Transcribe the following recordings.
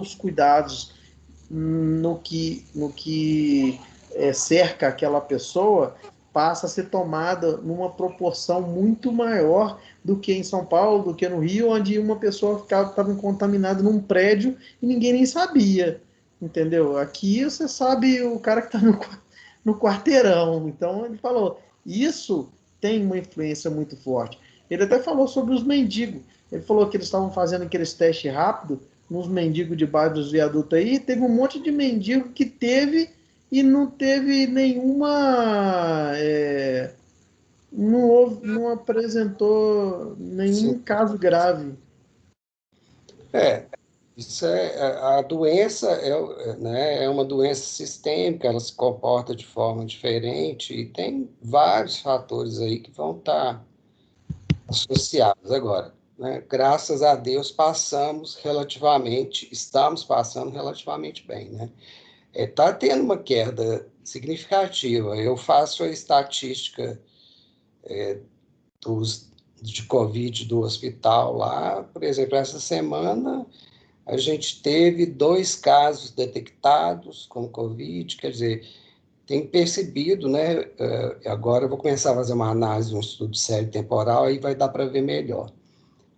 os cuidados no que cerca aquela pessoa passa a ser tomada numa proporção muito maior do que em São Paulo, do que no Rio, onde uma pessoa estava contaminada num prédio e ninguém nem sabia, entendeu? Aqui você sabe o cara que está no quarteirão. Então ele falou, isso tem uma influência muito forte. Ele até falou sobre os mendigos. Ele falou que eles estavam fazendo aqueles testes rápidos nos mendigos debaixo dos viadutos aí. Teve um monte de mendigo que teve e não teve nenhuma. Não apresentou Sim. nenhum caso grave. É, isso a doença né, é uma doença sistêmica, ela se comporta de forma diferente e tem vários fatores aí que vão estar associados agora. Né? Graças a Deus estamos passando relativamente bem. Né? Está tendo uma queda significativa. Eu faço a estatística de Covid do hospital lá, por exemplo, essa semana a gente teve 2 casos detectados com Covid, quer dizer, tem percebido, né? Agora eu vou começar a fazer uma análise, um estudo sério temporal, aí vai dar para ver melhor.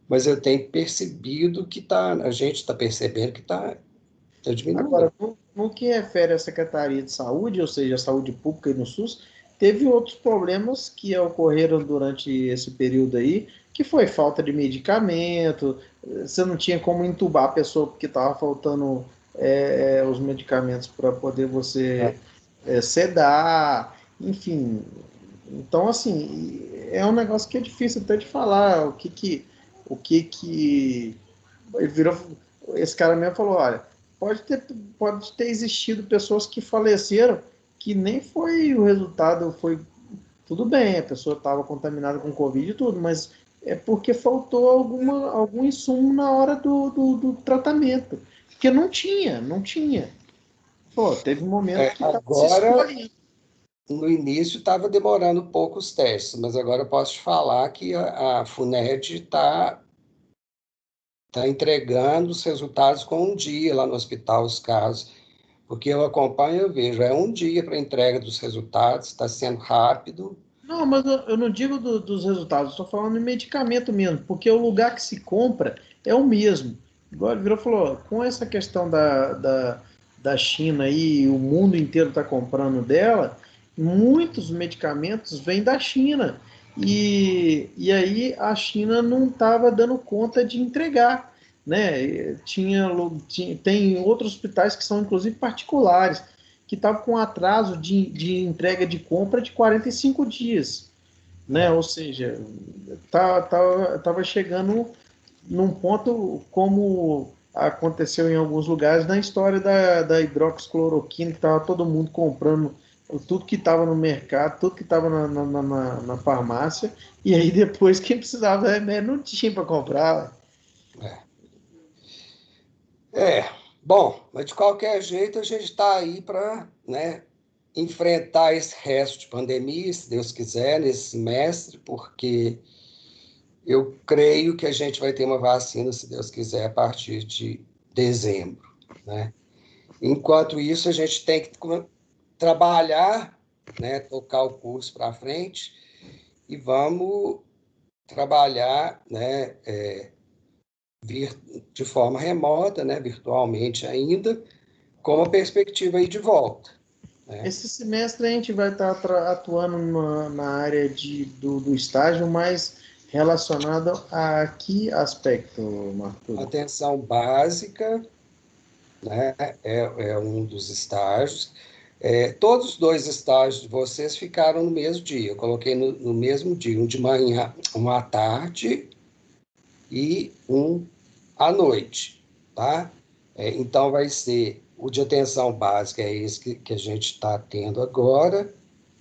Mas eu tenho percebido que a gente está percebendo que está diminuindo. Agora, no que refere à Secretaria de Saúde, ou seja, a saúde pública e no SUS, teve outros problemas que ocorreram durante esse período aí, que foi falta de medicamento, você não tinha como entubar a pessoa porque estava faltando os medicamentos para poder você sedar, enfim. Então, assim, é um negócio que é difícil até de falar o que que ele virou, esse cara mesmo falou, olha, pode ter existido pessoas que faleceram que nem foi o resultado, foi tudo bem, a pessoa estava contaminada com Covid e tudo, mas é porque faltou algum insumo na hora do tratamento. Porque não tinha. Pô, teve um momento que estava se Agora, escolhendo. no início estava demorando um pouco os testes, mas agora eu posso te falar que a FUNED está entregando os resultados com um dia lá no hospital, os casos, porque eu acompanho e eu vejo, é um dia para a entrega dos resultados, está sendo rápido. Não, mas eu não digo dos resultados, estou falando de medicamento mesmo, porque o lugar que se compra é o mesmo. Igual ele virou e falou, com essa questão da China aí, o mundo inteiro está comprando dela, muitos medicamentos vêm da China. E aí a China não estava dando conta de entregar. Né? Tem outros hospitais que são inclusive particulares que estavam com atraso de entrega de compra de 45 dias, né? É, Ou seja, tava chegando num ponto como aconteceu em alguns lugares na história da hidroxicloroquina, que estava todo mundo comprando tudo que estava no mercado, tudo que estava na farmácia, e aí depois quem precisava de remédio não tinha para comprar. é. É, bom, mas de qualquer jeito a gente está aí para, né, enfrentar esse resto de pandemia, se Deus quiser, nesse semestre, porque eu creio que a gente vai ter uma vacina, se Deus quiser, a partir de dezembro, né? Enquanto isso, a gente tem que trabalhar, né, tocar o curso para frente e vamos trabalhar, né, de forma remota, né, virtualmente ainda, com uma perspectiva aí de volta, né? Esse semestre a gente vai estar atuando na área do estágio, mais relacionado a que aspecto, Marcelo? Atenção básica, né, é um dos estágios. Todos os 2 estágios de vocês ficaram no mesmo dia. Eu coloquei no mesmo dia, um de manhã, um à tarde e um à noite, tá? Então vai ser o de atenção básica, é esse que a gente está tendo agora,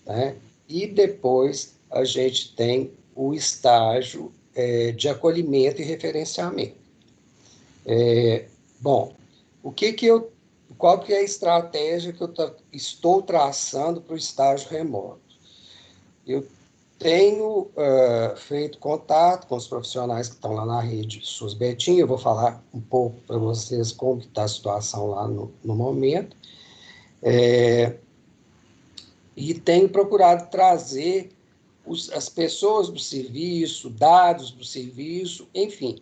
né? E depois a gente tem o estágio de acolhimento e referenciamento. Bom, qual que é a estratégia que eu estou traçando para o estágio remoto? Eu Tenho feito contato com os profissionais que estão lá na rede SUS Betim. Eu vou falar um pouco para vocês como está a situação lá no momento. E tenho procurado trazer as pessoas do serviço, dados do serviço, enfim.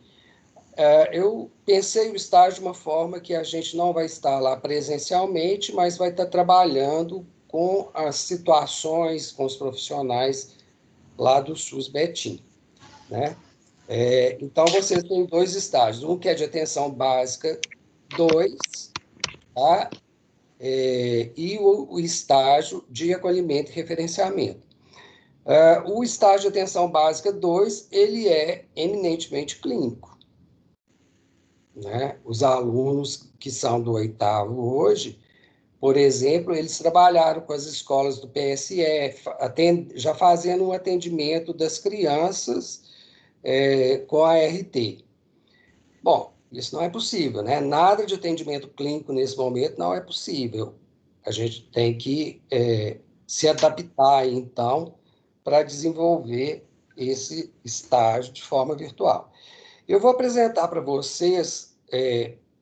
Eu pensei o estágio de uma forma que a gente não vai estar lá presencialmente, mas vai estar trabalhando com as situações, com os profissionais lá do SUS Betim, né? Então, vocês têm 2 estágios, um que é de atenção básica 2, tá? E o estágio de acolhimento e referenciamento. O estágio de atenção básica 2, ele é eminentemente clínico, né? Os alunos que são do 8º hoje, por exemplo, eles trabalharam com as escolas do PSF, já fazendo um atendimento das crianças com a RT. Bom, isso não é possível, né? Nada de atendimento clínico nesse momento não é possível. A gente tem que se adaptar, então, para desenvolver esse estágio de forma virtual. Eu vou apresentar para vocês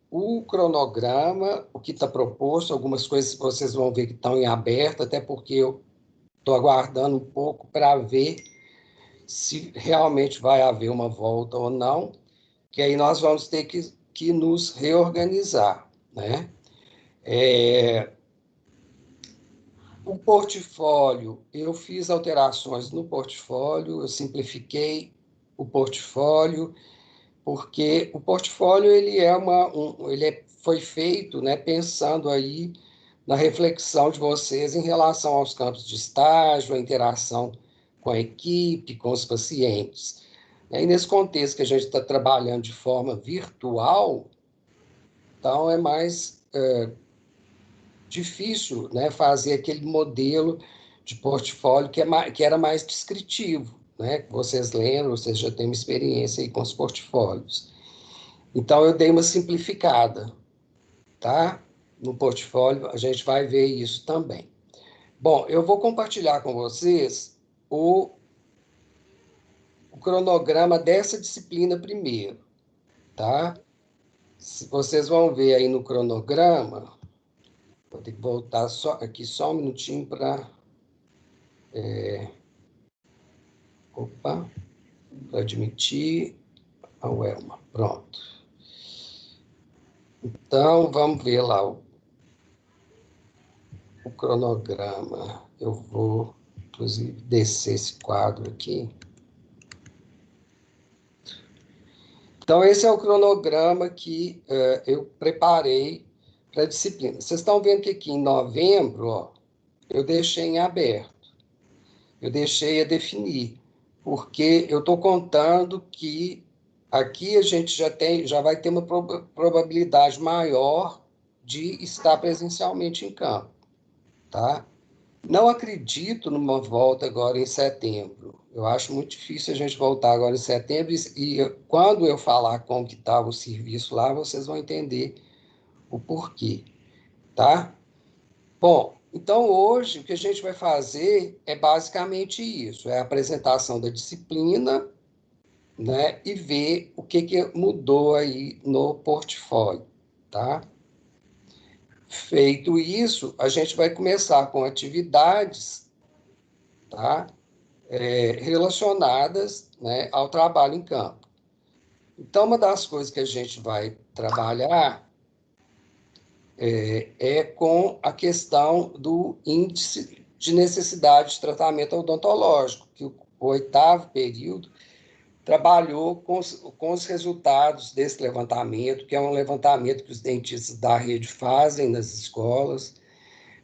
o cronograma, o que está proposto, algumas coisas que vocês vão ver que estão em aberto, até porque eu estou aguardando um pouco para ver se realmente vai haver uma volta ou não, que aí nós vamos ter que nos reorganizar, né? O portfólio, eu fiz alterações no portfólio, eu simplifiquei o portfólio, porque o portfólio foi feito, né, pensando aí na reflexão de vocês em relação aos campos de estágio, a interação com a equipe, com os pacientes. E nesse contexto que a gente está trabalhando de forma virtual, então é mais difícil, né, fazer aquele modelo de portfólio que era mais descritivo, né? Vocês lembram, vocês já têm uma experiência aí com os portfólios. Então, eu dei uma simplificada, tá? No portfólio, a gente vai ver isso também. Bom, eu vou compartilhar com vocês o cronograma dessa disciplina primeiro, tá? Se vocês vão ver aí no cronograma, vou ter que voltar aqui só um minutinho para... para admitir a Welma. Pronto. Então, vamos ver lá o cronograma. Eu vou, inclusive, descer esse quadro aqui. Então, esse é o cronograma que eu preparei para a disciplina. Vocês estão vendo que aqui em novembro, ó, eu deixei em aberto. Eu deixei a definir, porque eu estou contando que aqui a gente já vai ter uma probabilidade maior de estar presencialmente em campo, tá? Não acredito numa volta agora em setembro. Eu acho muito difícil a gente voltar agora em setembro e quando eu falar como que está o serviço lá, vocês vão entender o porquê, tá? Bom, então hoje o que a gente vai fazer é basicamente isso, é a apresentação da disciplina, né, e ver o que mudou aí no portfólio, tá? Feito isso, a gente vai começar com atividades, tá? Relacionadas, né, ao trabalho em campo. Então, uma das coisas que a gente vai trabalhar é com a questão do índice de necessidade de tratamento odontológico, que o 8º período trabalhou com os resultados desse levantamento, que é um levantamento que os dentistas da rede fazem nas escolas,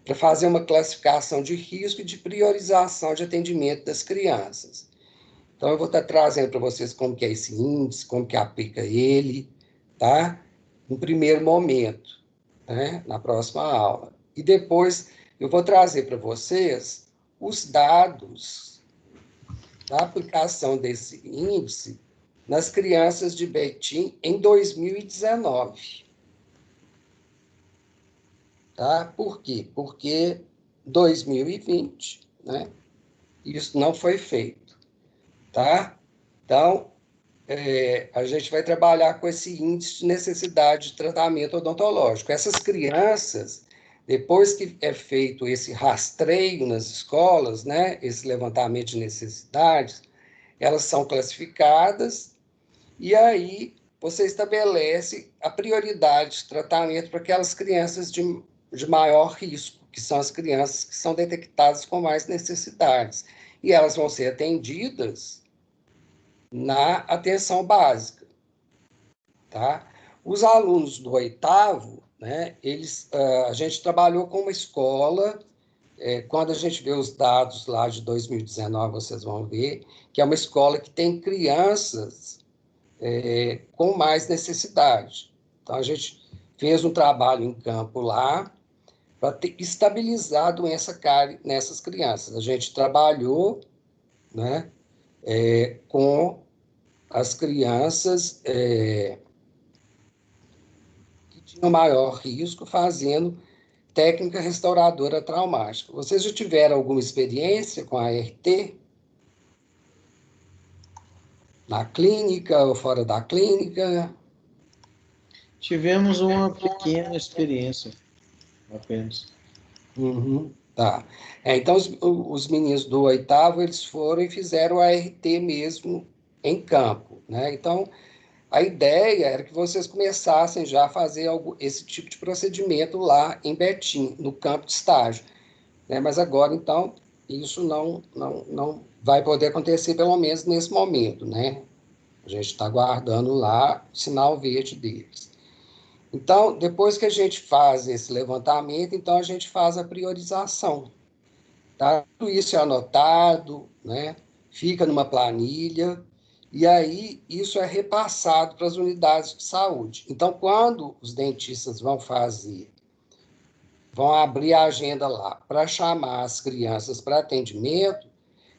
para fazer uma classificação de risco e de priorização de atendimento das crianças. Então, eu vou estar trazendo para vocês como que é esse índice, como que aplica ele, tá? No primeiro momento, né? Na próxima aula. E depois eu vou trazer para vocês os dados da aplicação desse índice nas crianças de Betim em 2019. Tá? Por quê? Porque 2020, né? Isso não foi feito. tá? Então, a gente vai trabalhar com esse índice de necessidade de tratamento odontológico. Essas crianças, depois que é feito esse rastreio nas escolas, né, esse levantamento de necessidades, elas são classificadas e aí você estabelece a prioridade de tratamento para aquelas crianças de maior risco, que são as crianças que são detectadas com mais necessidades. E elas vão ser atendidas na atenção básica, tá? Os alunos do oitavo, né, a gente trabalhou com uma escola, quando a gente vê os dados lá de 2019, vocês vão ver que é uma escola que tem crianças com mais necessidade. Então, a gente fez um trabalho em campo lá para estabilizar a doença cárie nessas crianças. A gente trabalhou, né, com as crianças que tinham maior risco fazendo técnica restauradora traumática. Vocês já tiveram alguma experiência com a ART? Na clínica ou fora da clínica? Tivemos uma pequena experiência, apenas. Uhum, tá. Então, os meninos do oitavo, eles foram e fizeram a ART mesmo em campo, né? Então, a ideia era que vocês começassem já a fazer esse tipo de procedimento lá em Betim, no campo de estágio, né? Mas agora, então, isso não vai poder acontecer, pelo menos nesse momento, né? A gente está aguardando lá o sinal verde deles. Então, depois que a gente faz esse levantamento, então a gente faz a priorização, tá? Tudo isso é anotado, né? Fica numa planilha, e aí isso é repassado para as unidades de saúde. Então, quando os dentistas vão abrir a agenda lá para chamar as crianças para atendimento,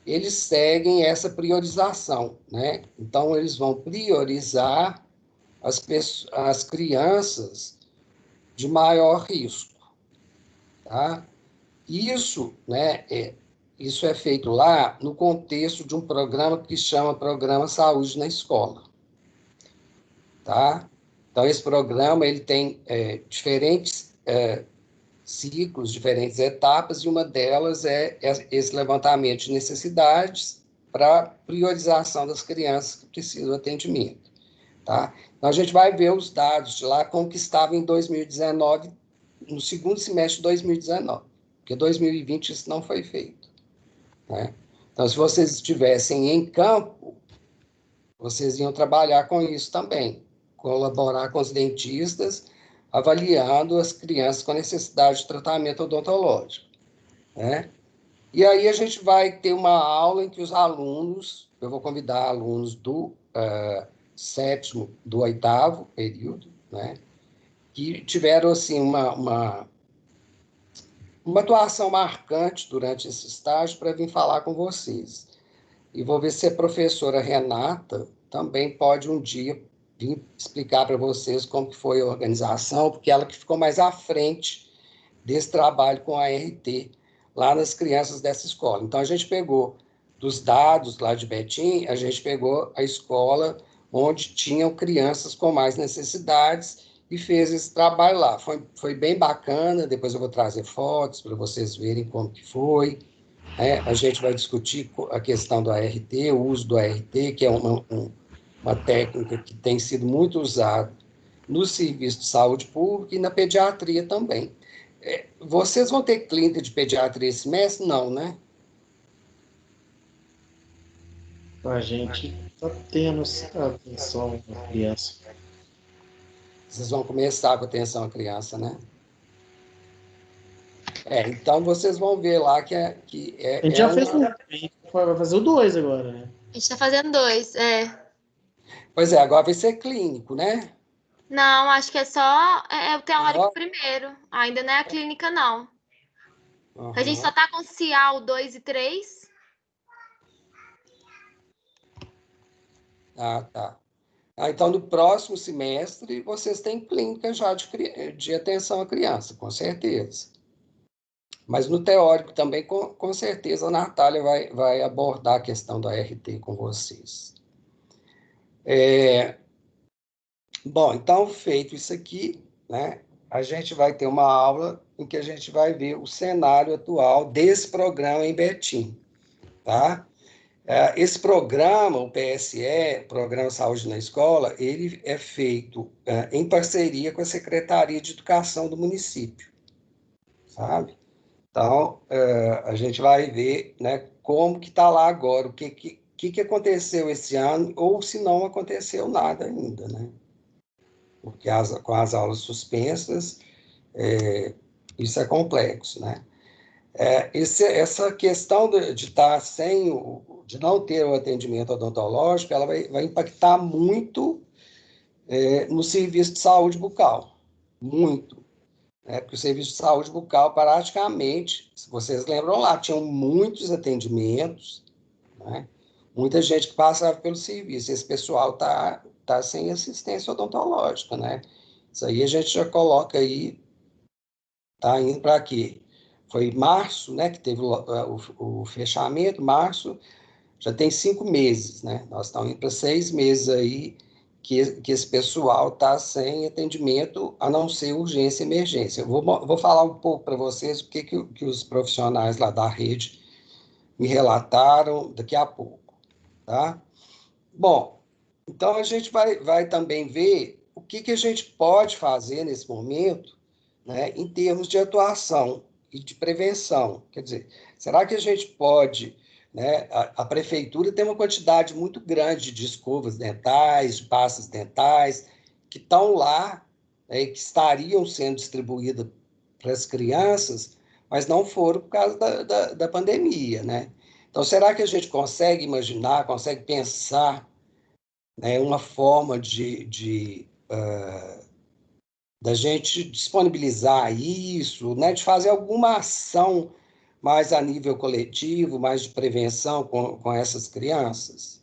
eles seguem essa priorização, né? Então, eles vão priorizar as crianças de maior risco, tá? Isso é feito lá no contexto de um programa que chama Programa Saúde na Escola, tá? Então, esse programa ele tem diferentes ciclos, diferentes etapas, e uma delas é esse levantamento de necessidades para priorização das crianças que precisam de atendimento, tá? Então, a gente vai ver os dados de lá como que estava em 2019, no segundo semestre de 2019, porque 2020 isso não foi feito, né? Então, se vocês estivessem em campo, vocês iam trabalhar com isso também, colaborar com os dentistas, avaliando as crianças com necessidade de tratamento odontológico, né? E aí a gente vai ter uma aula em que os alunos, eu vou convidar alunos do sétimo, do oitavo período, né, que tiveram assim uma atuação marcante durante esse estágio para vir falar com vocês. E vou ver se a professora Renata também pode um dia vir explicar para vocês como que foi a organização, porque ela que ficou mais à frente desse trabalho com a RT lá nas crianças dessa escola. Então, a gente pegou dos dados lá de Betim, a gente pegou a escola onde tinham crianças com mais necessidades e fez esse trabalho lá. Foi bem bacana, depois eu vou trazer fotos para vocês verem como que foi. A gente vai discutir a questão do ART, o uso do ART, que é uma técnica que tem sido muito usada no serviço de saúde pública e na pediatria também. Vocês vão ter clínica de pediatria esse mês? Não, né? A gente está tendo atenção à criança. Vocês vão começar com atenção à criança, né? Então vocês vão ver lá que A gente já fez um, a gente vai fazer o 2 agora, né? A gente tá fazendo 2, Pois é, agora vai ser clínico, né? Não, acho que é só o teórico primeiro. Ainda não é a clínica, não. A gente só tá com CIAL 2 e 3. Ah, tá. Então, no próximo semestre, vocês têm clínica já de atenção à criança, com certeza. Mas no teórico também, com certeza, a Natália vai abordar a questão da RT com vocês. Bom, então, feito isso aqui, né, a gente vai ter uma aula em que a gente vai ver o cenário atual desse programa em Betim, tá? Esse programa, o PSE, Programa Saúde na Escola, ele é feito em parceria com a Secretaria de Educação do município, sabe? Então, a gente vai ver, né, como que está lá agora, o que aconteceu esse ano, ou se não aconteceu nada ainda, né? Porque com as aulas suspensas, isso é complexo, né? Essa questão de estar de não ter o atendimento odontológico, ela vai impactar muito no serviço de saúde bucal, muito. Porque o serviço de saúde bucal, praticamente, se vocês lembram lá, tinham muitos atendimentos, né? Muita gente que passava pelo serviço. Esse pessoal tá sem assistência odontológica, né? Isso aí a gente já coloca aí, tá indo para quê? Foi março, né, que teve o fechamento, março, já tem 5 meses, né? Nós estamos indo para 6 meses aí que esse pessoal está sem atendimento, a não ser urgência e emergência. Eu vou falar um pouco para vocês o que os profissionais lá da rede me relataram daqui a pouco, tá? Bom, então a gente vai também ver o que a gente pode fazer nesse momento, né, em termos de atuação e de prevenção. Quer dizer, será que a gente pode, né, a prefeitura tem uma quantidade muito grande de escovas dentais, de pastas dentais, que estão lá, né, e que estariam sendo distribuídas para as crianças, mas não foram por causa da pandemia, né? Então, será que a gente consegue imaginar, consegue pensar, né, uma forma da gente disponibilizar isso, né, de fazer alguma ação mais a nível coletivo, mais de prevenção com essas crianças,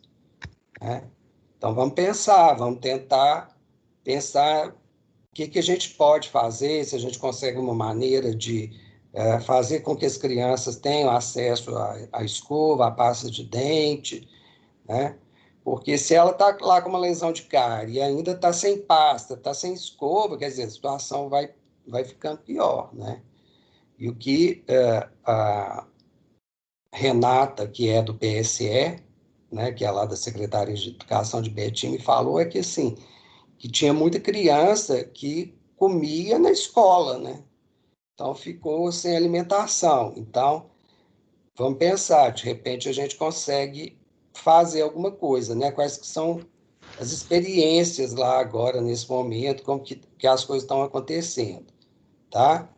né? Então, vamos tentar pensar o que a gente pode fazer, se a gente consegue uma maneira de fazer com que as crianças tenham acesso à escova, à pasta de dente, né? Porque se ela está lá com uma lesão de cárie e ainda está sem pasta, está sem escova, quer dizer, a situação vai ficando pior, né? E o que a Renata, que é do PSE, né, que é lá da Secretaria de Educação de Betim, me falou é que, assim, que tinha muita criança que comia na escola, né? Então, ficou sem alimentação. Então, vamos pensar, de repente a gente consegue fazer alguma coisa, né? Quais que são as experiências lá agora, nesse momento, como que as coisas estão acontecendo, tá?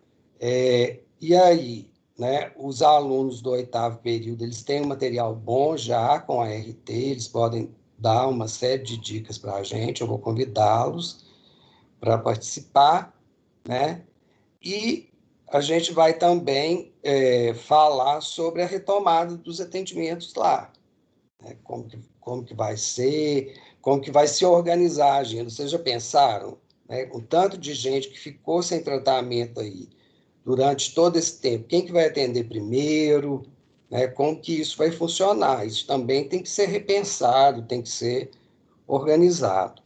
E aí, né, os alunos do 8º período, eles têm um material bom já com a RT, eles podem dar uma série de dicas para a gente, eu vou convidá-los para participar, né? E a gente vai também falar sobre a retomada dos atendimentos lá, né? Como que vai ser, como que vai se organizar a agenda. Vocês já pensaram, né? O tanto de gente que ficou sem tratamento aí durante todo esse tempo, quem que vai atender primeiro, né? Como que isso vai funcionar? Isso também tem que ser repensado, tem que ser organizado.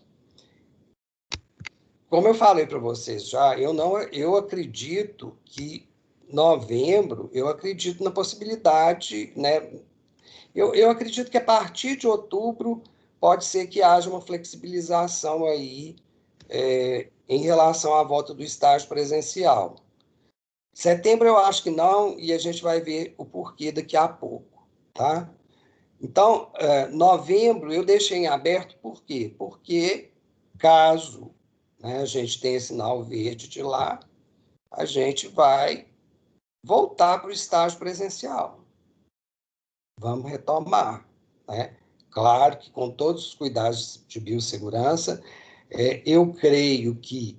Como eu falei para vocês já, eu acredito que novembro, eu acredito na possibilidade, né? Eu acredito que a partir de outubro pode ser que haja uma flexibilização aí em relação à volta do estágio presencial. Setembro eu acho que não, e a gente vai ver o porquê daqui a pouco, tá? Então, novembro eu deixei em aberto, por quê? Porque caso, né, a gente tenha sinal verde de lá, a gente vai voltar para o estágio presencial. Vamos retomar, né? Claro que com todos os cuidados de biossegurança, eu creio que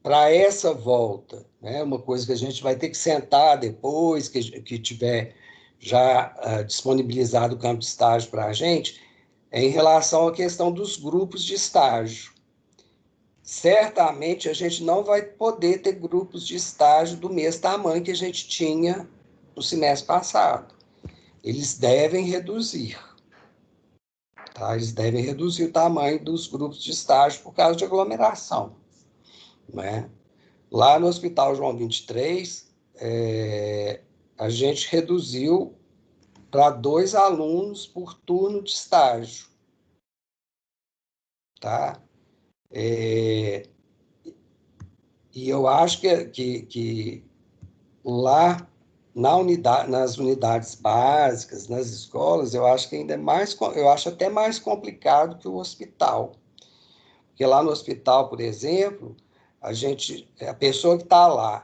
para essa volta, né, uma coisa que a gente vai ter que sentar depois que tiver já disponibilizado o campo de estágio para a gente, é em relação à questão dos grupos de estágio. certamente a gente não vai poder ter grupos de estágio do mesmo tamanho que a gente tinha no semestre passado. Eles devem reduzir. Tá? Eles devem reduzir o tamanho dos grupos de estágio por causa de aglomeração. Né? Lá no Hospital João 23, a gente reduziu para 2 alunos por turno de estágio. Tá? E eu acho que lá nas unidades básicas, nas escolas, eu acho que ainda eu acho até mais complicado que o hospital. Porque lá no hospital, por exemplo, a pessoa que está lá,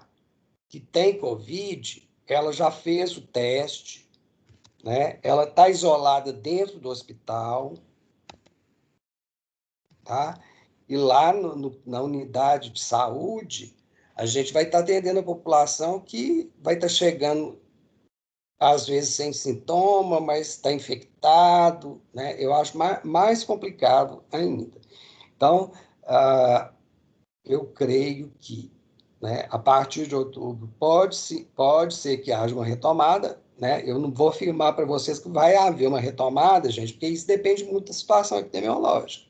que tem Covid, ela já fez o teste, né? Ela está isolada dentro do hospital, tá? E lá na unidade de saúde, a gente vai estar atendendo a população que vai estar chegando, às vezes, sem sintoma, mas está infectado, né? Eu acho mais complicado ainda. Então, eu creio que, né, a partir de outubro pode ser que haja uma retomada, né? Eu não vou afirmar para vocês que vai haver uma retomada, gente, porque isso depende muito da situação epidemiológica.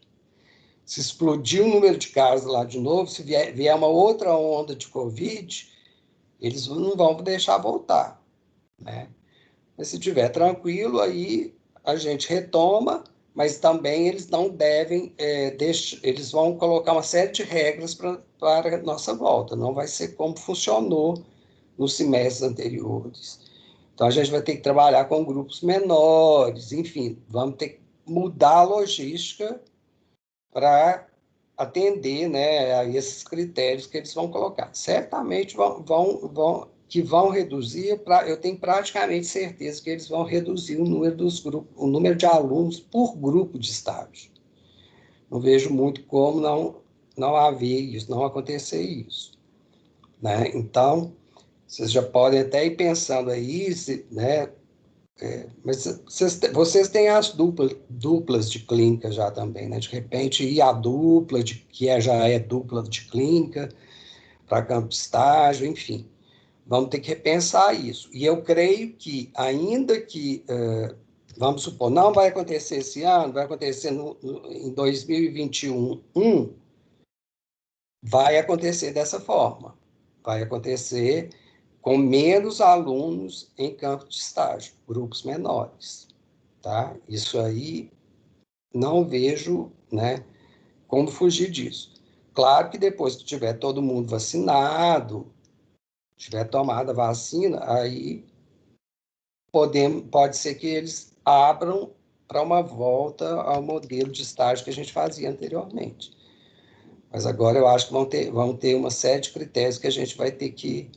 Se explodir o número de casos lá de novo, se vier uma outra onda de Covid, eles não vão deixar voltar, né? Mas se estiver tranquilo, aí a gente retoma, mas também eles não devem, eles vão colocar uma série de regras para a nossa volta. Não vai ser como funcionou nos semestres anteriores. Então, a gente vai ter que trabalhar com grupos menores, enfim, vamos ter que mudar a logística para atender, né, a esses critérios que eles vão colocar. Certamente vão reduzir, eu tenho praticamente certeza que eles vão reduzir o número dos grupos, o número de alunos por grupo de estágio. Não vejo muito como não haver isso, não acontecer isso. Né? Então, vocês já podem até ir pensando aí, né? Mas vocês têm as duplas de clínica já também, né? De repente, ir a dupla, já é dupla de clínica, para campo de estágio, enfim. Vamos ter que repensar isso. E eu creio que, ainda que, vamos supor, não vai acontecer esse ano, vai acontecer em 2021, vai acontecer dessa forma. Vai acontecer com menos alunos em campo de estágio, grupos menores. Tá? Isso aí não vejo, né, como fugir disso. Claro que depois que tiver todo mundo vacinado, tiver tomado a vacina, aí pode ser que eles abram para uma volta ao modelo de estágio que a gente fazia anteriormente. Mas agora eu acho que vão ter uma série de critérios que a gente vai ter que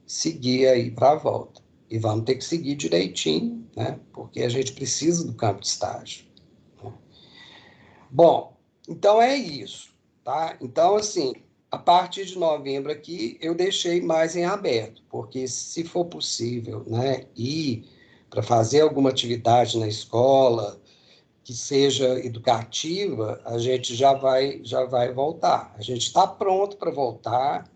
seguir aí para a volta. E vamos ter que seguir direitinho, né? Porque a gente precisa do campo de estágio. Né? Bom, então é isso, tá? Então, assim, a partir de novembro aqui, eu deixei mais em aberto, porque se for possível, né, ir para fazer alguma atividade na escola que seja educativa, a gente já vai voltar. A gente está pronto para voltar,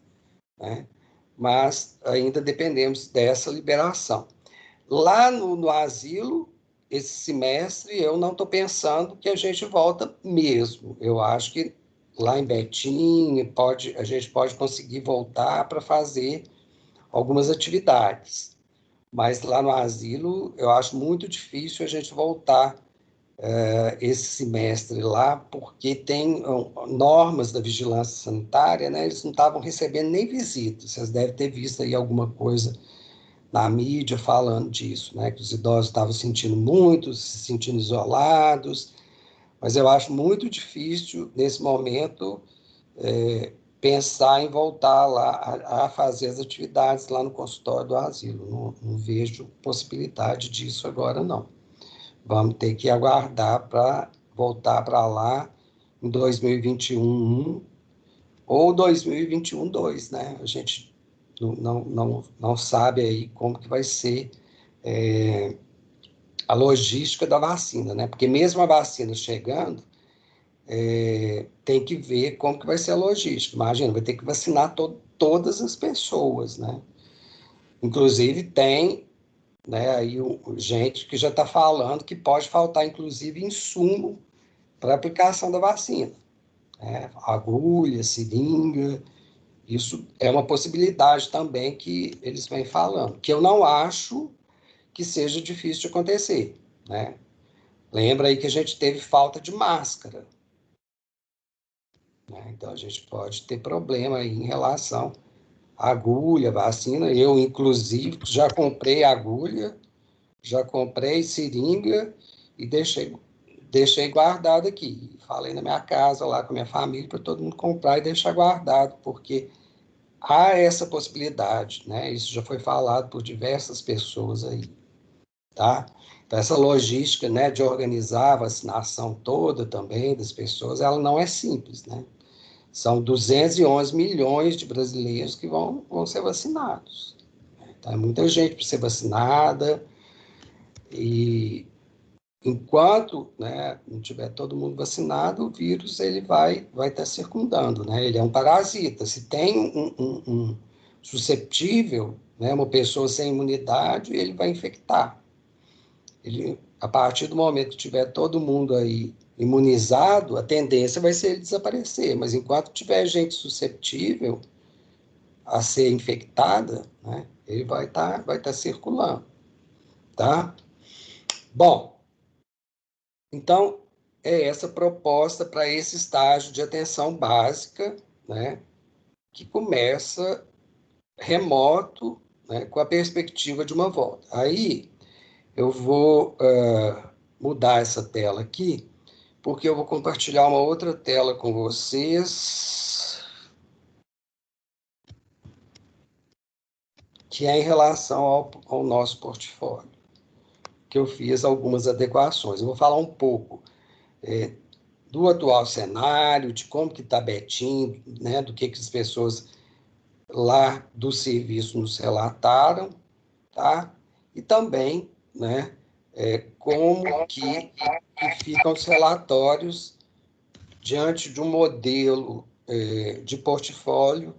né? Mas ainda dependemos dessa liberação. Lá no asilo, esse semestre, eu não estou pensando que a gente volta mesmo. Eu acho que lá em Betim, a gente pode conseguir voltar para fazer algumas atividades. Mas lá no asilo, eu acho muito difícil a gente voltar esse semestre lá, porque tem normas da vigilância sanitária, né? Eles não estavam recebendo nem visitas. Vocês devem ter visto aí alguma coisa na mídia falando disso, né? Que os idosos estavam sentindo muito, se sentindo isolados, mas eu acho muito difícil, nesse momento, pensar em voltar lá a fazer as atividades lá no consultório do asilo. Não vejo possibilidade disso agora, não. Vamos ter que aguardar para voltar para lá em 2021 ou 2021 2, né? A gente não sabe aí como que vai ser a logística da vacina, né? Porque mesmo a vacina chegando, tem que ver como que vai ser a logística. Imagina, vai ter que vacinar todas as pessoas, né? Inclusive tem, né, aí gente que já está falando que pode faltar, inclusive, insumo para aplicação da vacina, né? Agulha, seringa, isso é uma possibilidade também que eles vêm falando, que eu não acho que seja difícil de acontecer, né? Lembra aí que a gente teve falta de máscara, né? Então a gente pode ter problema aí em relação à agulha, vacina. Eu, inclusive, já comprei agulha, já comprei seringa e deixei guardado aqui. Falei na minha casa, lá com a minha família, para todo mundo comprar e deixar guardado, porque há essa possibilidade, né? Isso já foi falado por diversas pessoas aí, tá? Então, essa logística, né, de organizar a vacinação toda também das pessoas, ela não é simples, né? São 211 milhões de brasileiros que vão ser vacinados. Então, é muita gente para ser vacinada e enquanto, né, não tiver todo mundo vacinado, o vírus ele vai estar circundando, né? Ele é um parasita. Se tem um susceptível, né, uma pessoa sem imunidade, ele vai infectar. A partir do momento que tiver todo mundo aí imunizado, a tendência vai ser ele desaparecer. Mas enquanto tiver gente susceptível a ser infectada, né, ele vai tá circulando, tá? Bom, então, é essa proposta para esse estágio de atenção básica, né, que começa remoto, né, com a perspectiva de uma volta. Aí, eu vou mudar essa tela aqui, porque eu vou compartilhar uma outra tela com vocês, que é em relação ao nosso portfólio, que eu fiz algumas adequações. Eu vou falar um pouco do atual cenário, de como que está Betim, né, do que as pessoas lá do serviço nos relataram, tá? E também, né, como que ficam os relatórios diante de um modelo de portfólio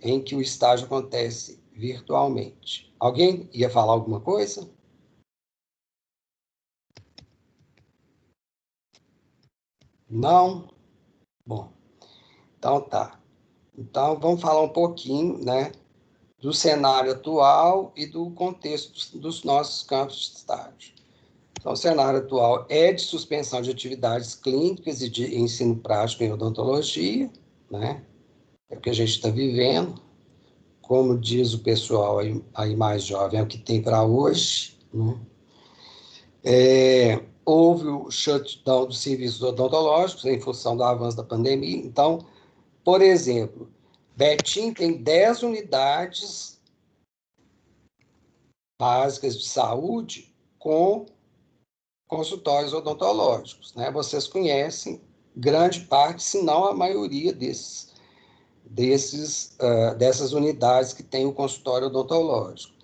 em que o estágio acontece virtualmente. Alguém ia falar alguma coisa? Não? Bom, então tá. Então, vamos falar um pouquinho, né, do cenário atual e do contexto dos nossos campos de estágio. Então, o cenário atual é de suspensão de atividades clínicas e de ensino prático em odontologia, né? É o que a gente está vivendo. Como diz o pessoal aí mais jovem, é o que tem para hoje, né? Houve o shutdown dos serviços odontológicos em função do avanço da pandemia. Então, por exemplo, Betim tem 10 unidades básicas de saúde com consultórios odontológicos, né? Vocês conhecem grande parte, se não a maioria dessas unidades que tem o consultório odontológico.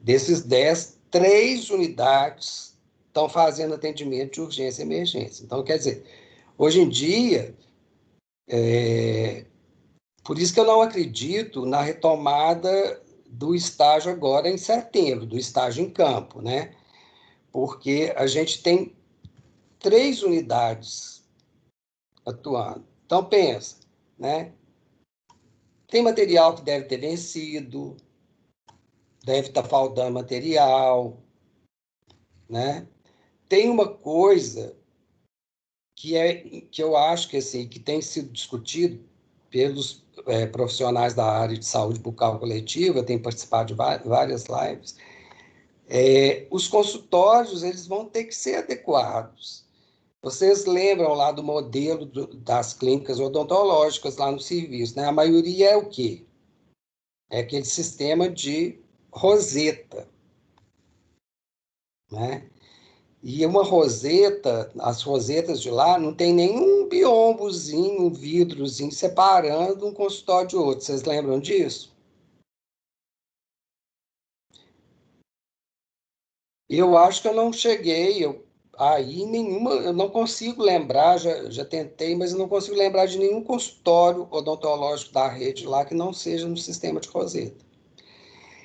Desses 10, 3 unidades estão fazendo atendimento de urgência e emergência. Então, quer dizer, hoje em dia, por isso que eu não acredito na retomada do estágio agora em setembro, do estágio em campo, né? Porque a gente tem 3 unidades atuando. Então, pensa, né? Tem material que deve ter vencido, deve estar faltando material, né? Tem uma coisa que eu acho que assim, que tem sido discutido pelos profissionais da área de saúde bucal coletiva, eu tenho participado de várias lives. Os consultórios eles vão ter que ser adequados. Vocês lembram lá do modelo das clínicas odontológicas lá no serviço, né? A maioria é o quê? É aquele sistema de roseta, né? E uma roseta, as rosetas de lá, não tem nenhum biombozinho, um vidrozinho separando um consultório de outro. Vocês lembram disso? Eu acho que eu não cheguei aí nenhuma, eu não consigo lembrar, já tentei, mas eu não consigo lembrar de nenhum consultório odontológico da rede lá que não seja no sistema de Rosetta.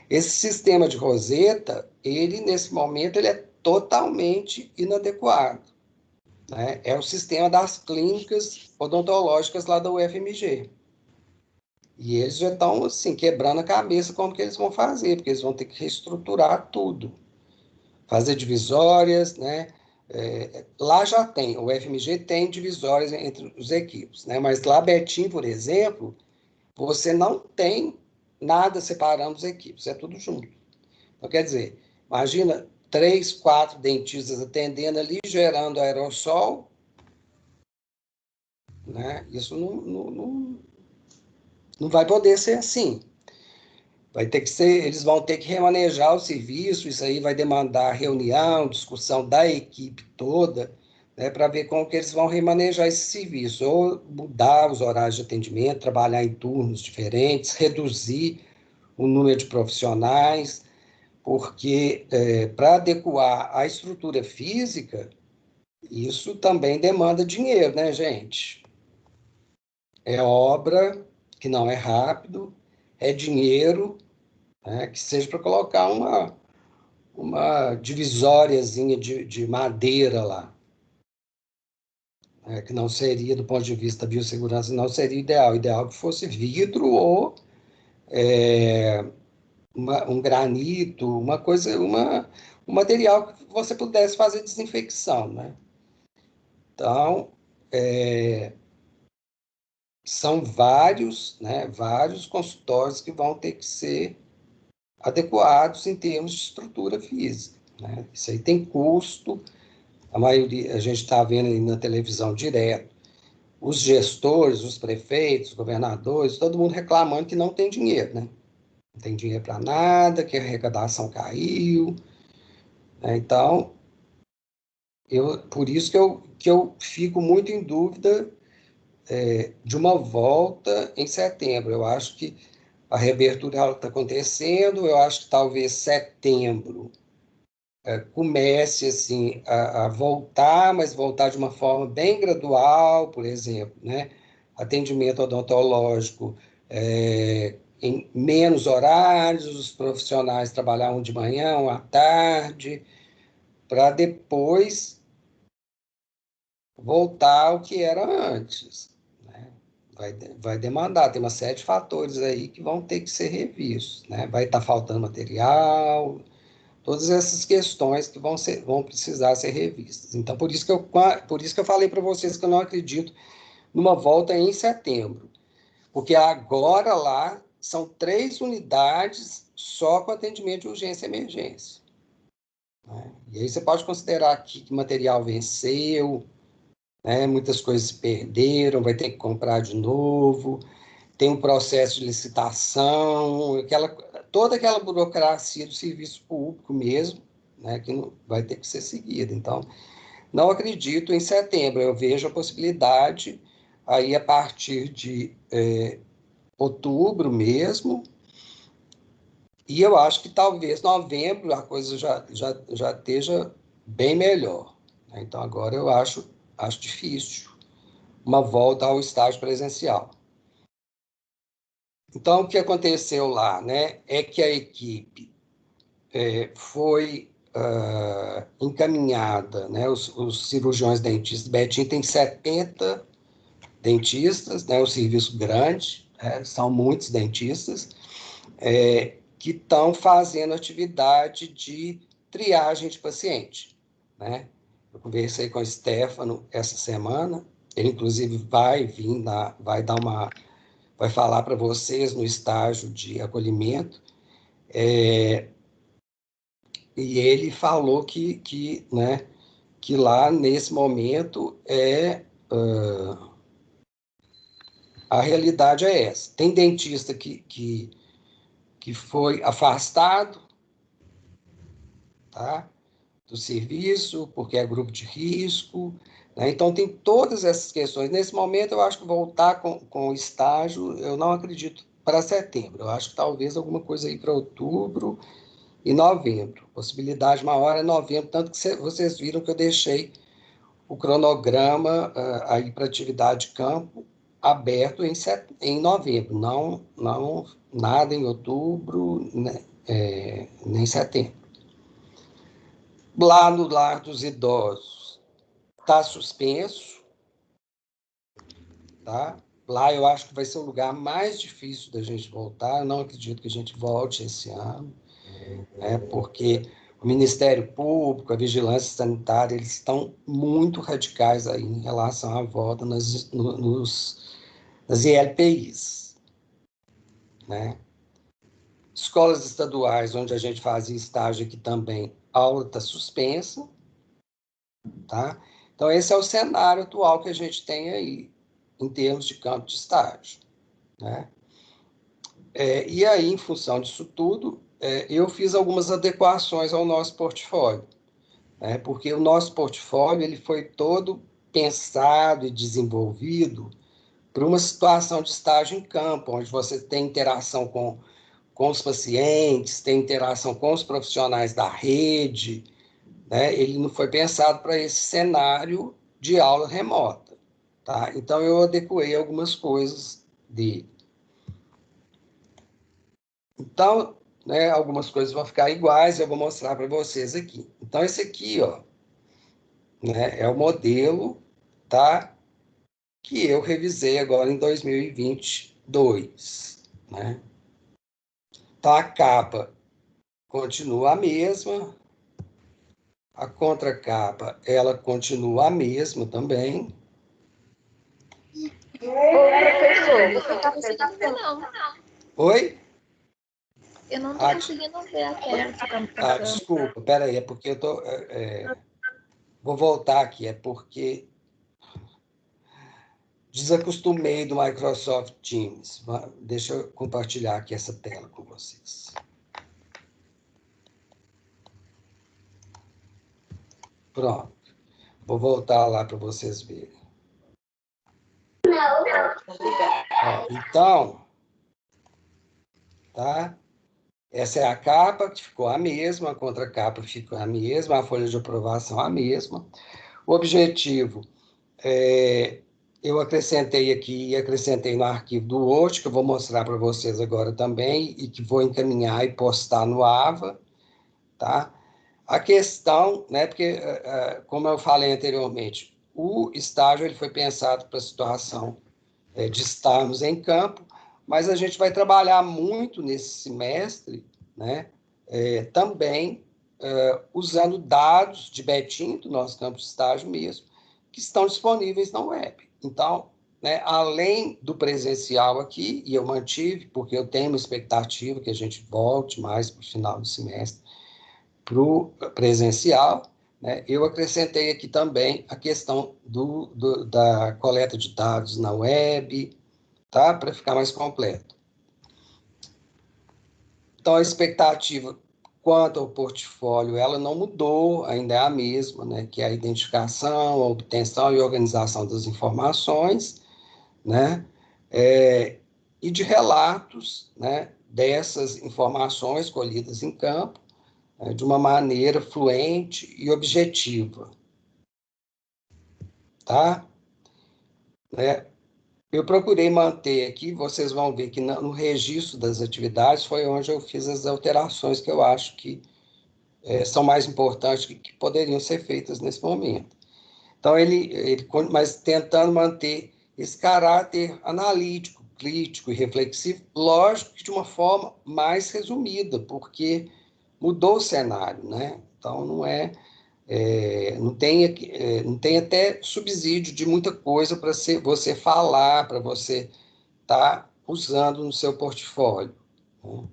Esse sistema de Rosetta, ele, nesse momento, ele é totalmente inadequado, né? É o sistema das clínicas odontológicas lá da UFMG. E eles já estão, assim, quebrando a cabeça como que eles vão fazer, porque eles vão ter que reestruturar tudo. Fazer divisórias, né? Lá já tem, o FMG tem divisórias entre os equipes, né? Mas lá, Betim, por exemplo, você não tem nada separando os equipes, é tudo junto. Então, quer dizer, imagina 3, 4 dentistas atendendo ali, gerando aerossol, né? Isso não vai poder ser assim. Vai ter que ser, eles vão ter que remanejar o serviço, isso aí vai demandar reunião, discussão da equipe toda, né, para ver como que eles vão remanejar esse serviço, ou mudar os horários de atendimento, trabalhar em turnos diferentes, reduzir o número de profissionais, porque para adequar a estrutura física, isso também demanda dinheiro, né, gente? É obra que não é rápido, é dinheiro, né, que seja para colocar uma divisóriazinha de madeira lá, né, que não seria, do ponto de vista da biossegurança, não seria ideal. Ideal que fosse vidro ou um granito, uma coisa, um material que você pudesse fazer desinfecção, né? Então, são vários, né, vários consultórios que vão ter que ser adequados em termos de estrutura física, né? Isso aí tem custo, a maioria, a gente está vendo aí na televisão direto, os gestores, os prefeitos, os governadores, todo mundo reclamando que não tem dinheiro, né? Não tem dinheiro para nada, que a arrecadação caiu, né? Então, por isso que eu fico muito em dúvida de uma volta em setembro. Eu acho que a reabertura está acontecendo, eu acho que talvez setembro comece assim, a voltar, mas voltar de uma forma bem gradual, por exemplo, né? Atendimento odontológico em menos horários, os profissionais trabalhar um de manhã, um à tarde, para depois voltar ao que era antes, né? Vai demandar, tem uma série de fatores aí que vão ter que ser revistos, né? Vai estar faltando material, todas essas questões que vão precisar ser revistas. Então, por isso que eu falei para vocês que eu não acredito numa volta em setembro, porque agora lá são 3 unidades só com atendimento de urgência e emergência, né? E aí você pode considerar que material venceu, né? Muitas coisas se perderam, vai ter que comprar de novo, tem um processo de licitação, toda aquela burocracia do serviço público mesmo, né, que vai ter que ser seguida. Então, não acredito em setembro, eu vejo a possibilidade aí a partir de outubro mesmo, e eu acho que talvez novembro a coisa já esteja bem melhor, né? Então, agora eu acho difícil uma volta ao estágio presencial. Então, o que aconteceu lá, né, é que a equipe foi encaminhada, né, os cirurgiões dentistas, Betim tem 70 dentistas, né, o serviço grande, são muitos dentistas, que estão fazendo atividade de triagem de paciente, né? Eu conversei com o Stefano essa semana, ele inclusive vai falar para vocês no estágio de acolhimento, e ele falou né, que lá, nesse momento, a realidade é essa. Tem dentista que foi afastado, tá, do serviço, porque é grupo de risco, né? Então, tem todas essas questões. Nesse momento, eu acho que voltar com o estágio, eu não acredito para setembro. Eu acho que talvez alguma coisa aí para outubro, e novembro. Possibilidade maior é novembro, tanto que vocês viram que eu deixei o cronograma aí para atividade de campo aberto em novembro, não nada em outubro, né, nem setembro. Lá no Lar dos Idosos está suspenso, tá? Lá eu acho que vai ser o lugar mais difícil da gente voltar. Eu não acredito que a gente volte esse ano, né? Porque o Ministério Público, a Vigilância Sanitária, eles estão muito radicais aí em relação à volta nas ILPIs, né? Escolas estaduais, onde a gente fazia estágio aqui também, a aula está suspensa, tá? Então, esse é o cenário atual que a gente tem aí, em termos de campo de estágio, né? E aí, em função disso tudo, eu fiz algumas adequações ao nosso portfólio, né? Porque o nosso portfólio ele foi todo pensado e desenvolvido para uma situação de estágio em campo, onde você tem interação com os pacientes, tem interação com os profissionais da rede, né? Ele não foi pensado para esse cenário de aula remota, tá? Então, eu adequei algumas coisas dele. Então, né, algumas coisas vão ficar iguais, eu vou mostrar para vocês aqui. Então, esse aqui, ó, né, é o modelo, tá? Que eu revisei agora em 2022, né? Então, a capa continua a mesma, a contracapa, ela continua a mesma também. Ô, professor, você não está conseguindo ver, não. Oi? Eu não estou conseguindo ver a tela que está me passando. Desculpa, peraí, é porque eu tô... vou voltar aqui, é porque desacostumei do Microsoft Teams. Deixa eu compartilhar aqui essa tela com vocês. Pronto. Vou voltar lá para vocês verem. Então, tá? Essa é a capa, que ficou a mesma, a contracapa ficou a mesma, a folha de aprovação a mesma. O objetivo, eu acrescentei aqui, acrescentei no arquivo do Word, que eu vou mostrar para vocês agora também, e que vou encaminhar e postar no AVA, tá? A questão, né, porque, como eu falei anteriormente, o estágio ele foi pensado para a situação de estarmos em campo, mas a gente vai trabalhar muito nesse semestre, né, também usando dados de Betim, do nosso campo de estágio mesmo, que estão disponíveis na web. Então, né, além do presencial aqui, e eu mantive, porque eu tenho uma expectativa que a gente volte mais para o final do semestre, para o presencial, né, eu acrescentei aqui também a questão da coleta de dados na web, tá? Para ficar mais completo. Então, a expectativa quanto ao portfólio, ela não mudou, ainda é a mesma, né? Que é a identificação, a obtenção e organização das informações, né? E de relatos, né? Dessas informações colhidas em campo, de uma maneira fluente e objetiva, tá? Eu procurei manter aqui, vocês vão ver que no registro das atividades foi onde eu fiz as alterações que eu acho que são mais importantes que poderiam ser feitas nesse momento. Então, mas tentando manter esse caráter analítico, crítico e reflexivo, lógico que de uma forma mais resumida, porque mudou o cenário, né? Então, não tem até subsídio de muita coisa para você falar, para você estar usando no seu portfólio, né?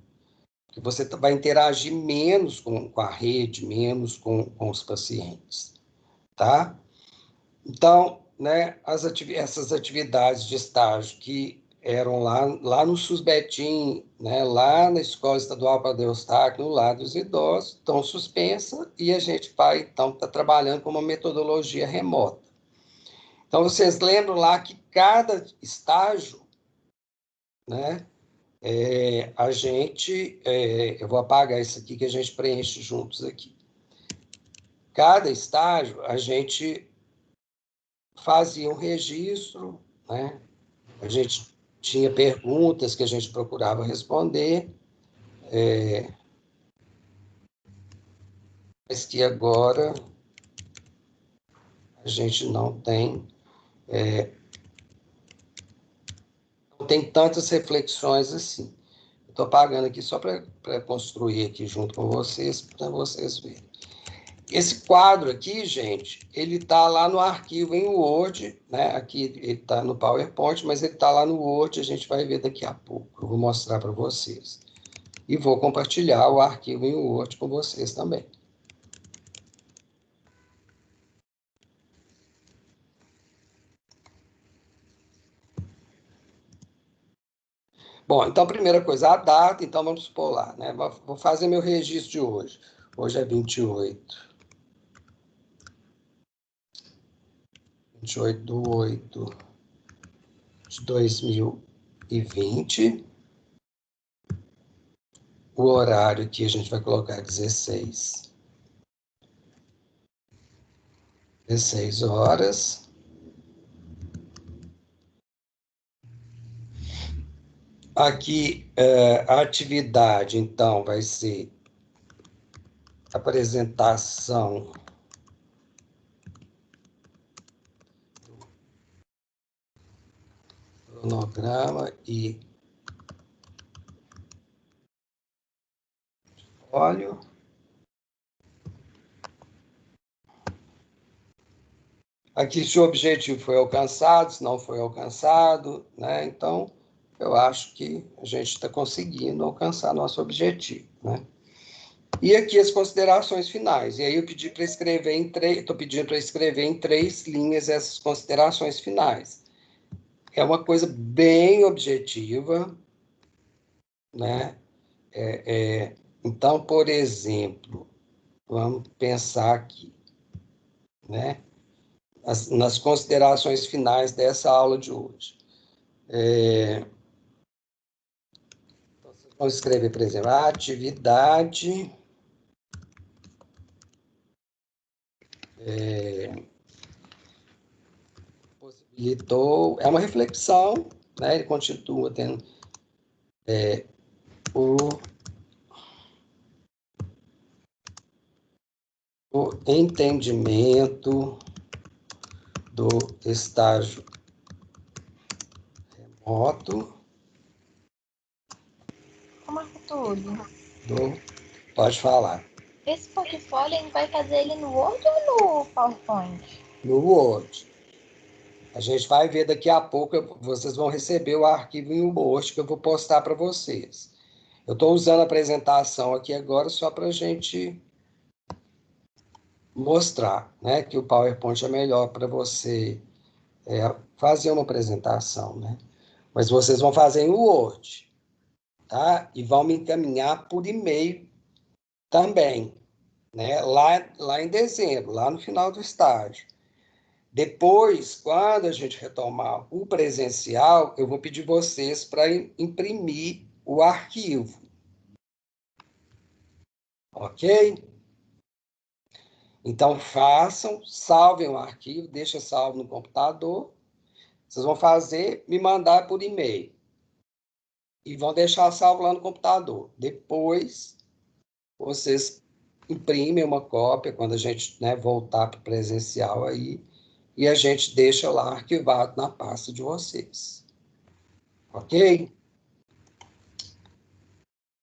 Porque você vai interagir menos com a rede, menos com os pacientes, tá? Então, né, essas atividades de estágio que eram lá no SUSBETIM, né, lá na Escola Estadual Padre Eustáquio, no Lar dos Idosos, estão suspensas e a gente vai, então, estar trabalhando com uma metodologia remota. Então, vocês lembram lá que cada estágio, né, eu vou apagar isso aqui que a gente preenche juntos aqui. Cada estágio, a gente fazia um registro, né? A gente tinha perguntas que a gente procurava responder, mas que agora a gente não tem tantas reflexões assim. Estou apagando aqui só para construir aqui junto com vocês, para vocês verem. Esse quadro aqui, gente, ele está lá no arquivo em Word, né? Aqui ele está no PowerPoint, mas ele está lá no Word, a gente vai ver daqui a pouco. Eu vou mostrar para vocês. E vou compartilhar o arquivo em Word com vocês também. Bom, então, primeira coisa, a data, então vamos supor lá, né? Vou fazer meu registro de hoje. Hoje é 28 de 8 de 2020. O horário que a gente vai colocar 16 horas. Aqui, a atividade, então, vai ser apresentação cronograma e óleo. Aqui, se o objetivo foi alcançado, se não foi alcançado, né? Então, eu acho que a gente está conseguindo alcançar nosso objetivo, né? E aqui as considerações finais. E aí eu pedi para escrever estou pedindo para escrever em 3 linhas essas considerações finais. É uma coisa bem objetiva, né? Então, por exemplo, vamos pensar aqui, né? Nas considerações finais dessa aula de hoje. Então, vocês vão escrever, por exemplo, a atividade possibilitou, é uma reflexão, né? Ele continua tendo o entendimento do estágio remoto. Ô, Marco Túlio, Pode falar. esse portfólio a gente vai fazer ele no Word ou no PowerPoint? No Word. A gente vai ver daqui a pouco, vocês vão receber o arquivo em Word que eu vou postar para vocês. Eu estou usando a apresentação aqui agora só para a gente mostrar, né, que o PowerPoint é melhor para você fazer uma apresentação, né? Mas vocês vão fazer em Word, tá? E vão me encaminhar por e-mail também, né? Lá em dezembro, lá no final do estágio. Depois, quando a gente retomar o presencial, eu vou pedir vocês para imprimir o arquivo. Ok? Então, salvem o arquivo, deixem salvo no computador. Vocês vão fazer, me mandar por e-mail. E vão deixar salvo lá no computador. Depois, vocês imprimem uma cópia, quando a gente, né, voltar para o presencial aí, e a gente deixa lá arquivado na pasta de vocês. Ok?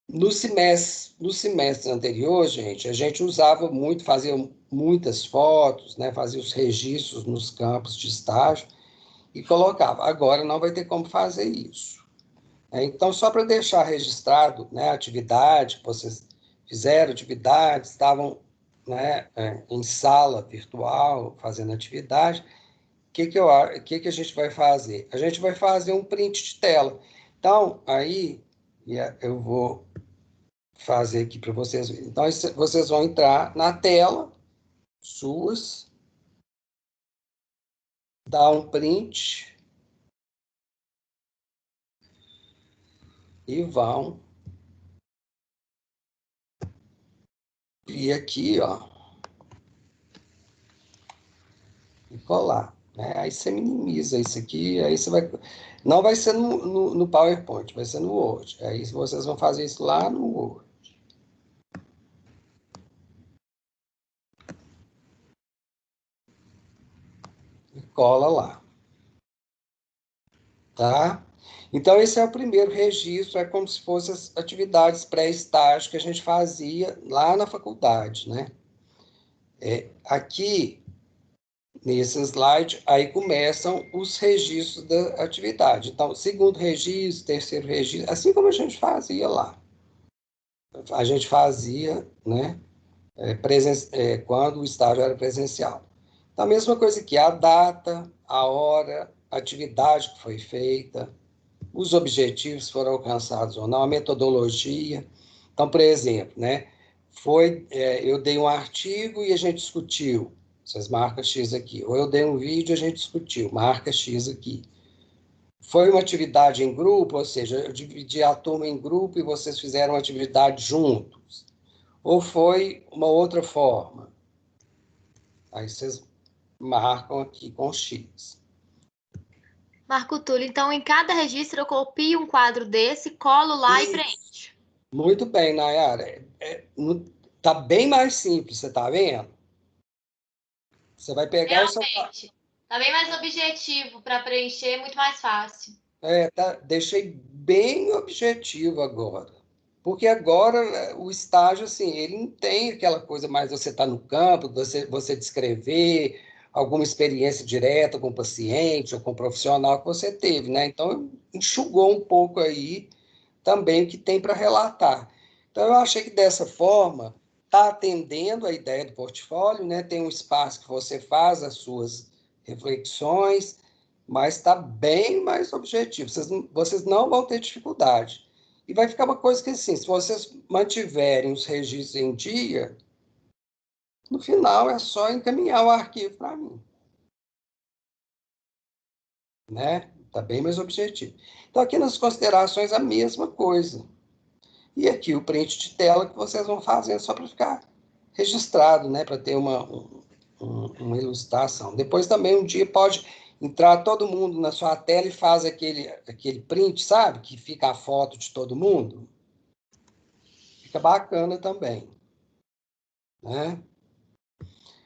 No semestre anterior, gente, a gente usava muito, fazia muitas fotos, né, fazia os registros nos campos de estágio e colocava. Agora não vai ter como fazer isso. Então, só para deixar registrado, né, a atividade que vocês fizeram, atividades, estavam, né, em sala virtual, fazendo atividade, o que a gente vai fazer? A gente vai fazer um print de tela. Então, aí eu vou fazer aqui para vocês verem. Então, vocês vão entrar na tela suas, dar um print. e vão vir aqui, ó, e colar. Né? Aí você minimiza isso aqui, aí você vai... Não vai ser no PowerPoint, vai ser no Word. Aí vocês vão fazer isso lá no Word. E cola lá. Tá? Então, esse é o primeiro registro, é como se fossem as atividades pré-estágio que a gente fazia lá na faculdade, né? Aqui, nesse slide, aí começam os registros da atividade. Então, segundo registro, terceiro registro, assim como a gente fazia lá. A gente fazia, né, quando o estágio era presencial. Então, a mesma coisa aqui, a data, a hora, a atividade que foi feita, os objetivos foram alcançados ou não, a metodologia. Então, por exemplo, né, eu dei um artigo e a gente discutiu, vocês marcam X aqui. Ou eu dei um vídeo e a gente discutiu, marca X aqui. Foi uma atividade em grupo, ou seja, eu dividi a turma em grupo e vocês fizeram uma atividade juntos. Ou foi uma outra forma. Aí vocês marcam aqui com X. Marco Túlio, então em cada registro eu copio um quadro desse, colo lá e preencho. Muito bem, Nayara. Tá bem mais simples, você tá vendo? Você vai pegar o seu... Realmente. Tá bem mais objetivo para preencher, muito mais fácil. Deixei bem objetivo agora. Porque agora o estágio, assim, ele não tem aquela coisa mais você estar no campo, você descrever alguma experiência direta com o paciente ou com o profissional que você teve, né? Então, enxugou um pouco aí também o que tem para relatar. Então, eu achei que dessa forma está atendendo a ideia do portfólio, né? Tem um espaço que você faz as suas reflexões, mas está bem mais objetivo. Vocês não vão ter dificuldade. E vai ficar uma coisa que, assim, se vocês mantiverem os registros em dia, no final é só encaminhar o arquivo para mim. Né? Está bem mais objetivo. Então, aqui nas considerações, a mesma coisa. E aqui o print de tela que vocês vão fazendo só para ficar registrado, né? Para ter uma ilustração. Depois também um dia pode entrar todo mundo na sua tela e faz aquele print, sabe? Que fica a foto de todo mundo. Fica bacana também. Né?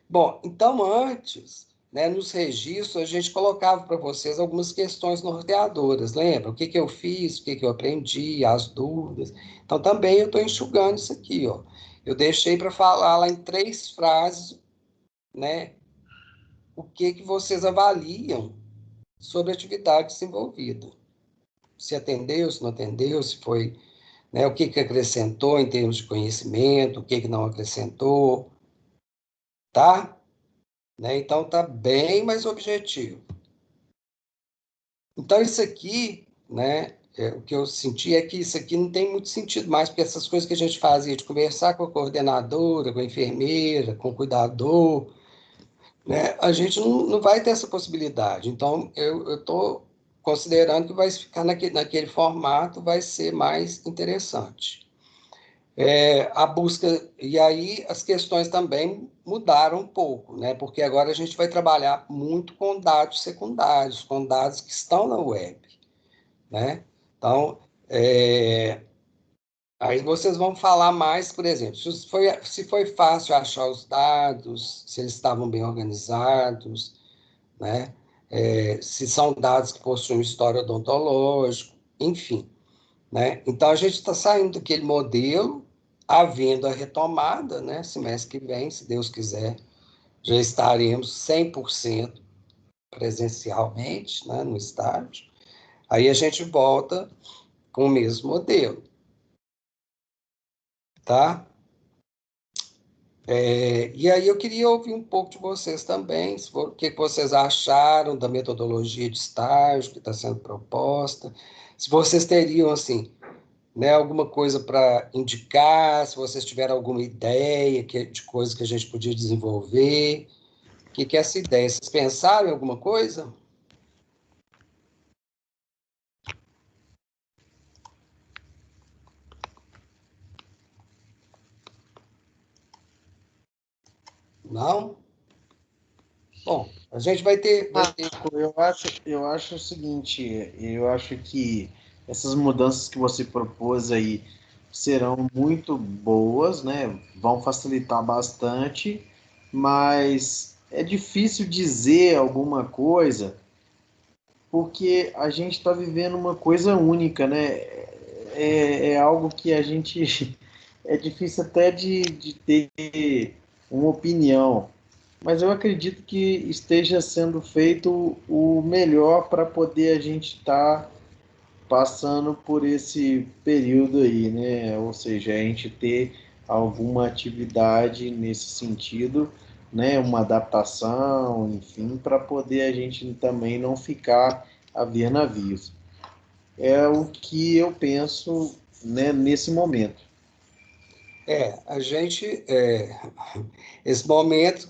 Bom, então antes, né, nos registros, a gente colocava para vocês algumas questões norteadoras, lembra? O que eu fiz, o que eu aprendi, as dúvidas. Então também eu estou enxugando isso aqui, ó. Eu deixei para falar lá em 3 frases, né, o que vocês avaliam sobre a atividade desenvolvida. Se atendeu, se não atendeu, se foi, né, o que acrescentou em termos de conhecimento, o que não acrescentou, tá? Né? Então, está bem mais objetivo. Então, isso aqui, né, o que eu senti é que isso aqui não tem muito sentido mais, porque essas coisas que a gente fazia de conversar com a coordenadora, com a enfermeira, com o cuidador, né, a gente não vai ter essa possibilidade. Então, eu estou considerando que vai ficar naquele formato, vai ser mais interessante. A busca, e aí as questões também mudaram um pouco, né? Porque agora a gente vai trabalhar muito com dados secundários, com dados que estão na web, né? Então, aí vocês vão falar mais, por exemplo, se foi fácil achar os dados, se eles estavam bem organizados, né? Se são dados que possuem história odontológica, enfim. Né? Então, a gente está saindo daquele modelo, havendo a retomada, né? Semestre que vem, se Deus quiser, já estaremos 100% presencialmente, né? No estádio. Aí a gente volta com o mesmo modelo, tá? E aí eu queria ouvir um pouco de vocês também, o que vocês acharam da metodologia de estágio que está sendo proposta, se vocês teriam, assim, né, alguma coisa para indicar, se vocês tiverem alguma ideia de coisa que a gente podia desenvolver. O que é essa ideia? Vocês pensaram em alguma coisa? Não? Bom, a gente vai ter... Eu acho o seguinte, eu acho que essas mudanças que você propôs aí serão muito boas, né? Vão facilitar bastante, mas é difícil dizer alguma coisa porque a gente está vivendo uma coisa única, né? É algo que a gente é difícil até de ter uma opinião, mas eu acredito que esteja sendo feito o melhor para poder a gente estar passando por esse período aí, né? Ou seja, a gente ter alguma atividade nesse sentido, né? Uma adaptação, enfim, para poder a gente também não ficar a ver navios. É o que eu penso, né, nesse momento. A gente, esse momento,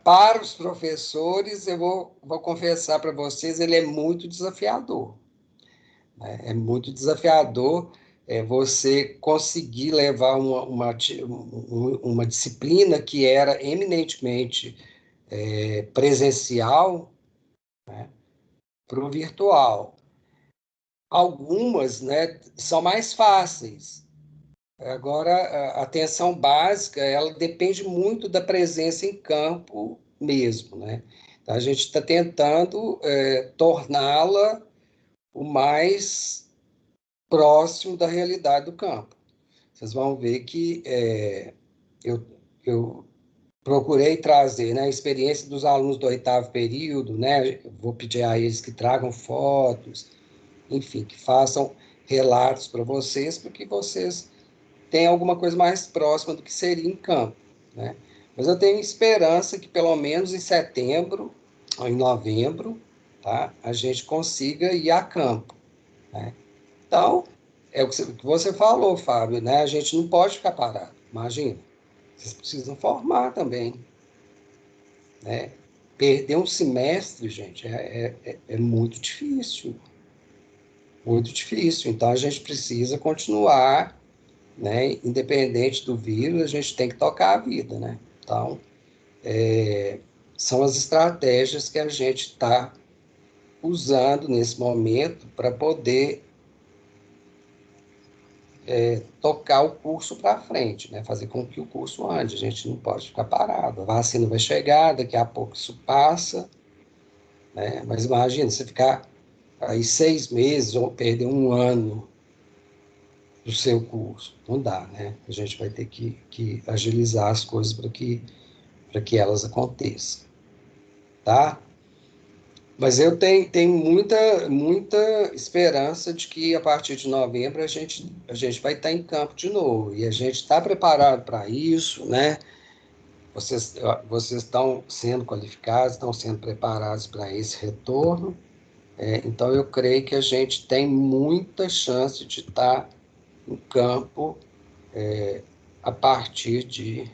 para os professores, eu vou confessar para vocês, ele é muito desafiador. Né? É muito desafiador você conseguir levar uma disciplina que era eminentemente presencial, né, para o virtual. Algumas, né, são mais fáceis. Agora, a atenção básica, ela depende muito da presença em campo mesmo, né? Então, a gente está tentando torná-la o mais próximo da realidade do campo. Vocês vão ver que eu procurei trazer, né, a experiência dos alunos do 8º período, né? Vou pedir a eles que tragam fotos, enfim, que façam relatos para vocês, porque vocês têm alguma coisa mais próxima do que seria em campo, né? Mas eu tenho esperança que pelo menos em setembro ou em novembro, tá, a gente consiga ir a campo, né? Então, é o que você falou, Fábio, né? A gente não pode ficar parado. Imagina, vocês precisam formar também, né? Perder um semestre, gente, é muito difícil. Muito difícil. Então, a gente precisa continuar, né? Independente do vírus, a gente tem que tocar a vida, né? Então, são as estratégias que a gente está usando nesse momento para poder tocar o curso para frente, né? Fazer com que o curso ande. A gente não pode ficar parado. A vacina vai chegar, daqui a pouco isso passa, né? Mas imagina, você ficar aí 6 meses ou perder um ano do seu curso. Não dá, né? A gente vai ter que agilizar as coisas para que elas aconteçam, tá? Mas eu tenho muita esperança de que a partir de novembro a gente vai estar em campo de novo. E a gente está preparado para isso, né? Vocês estão sendo qualificados, estão sendo preparados para esse retorno. Então, eu creio que a gente tem muita chance de estar em campo a partir de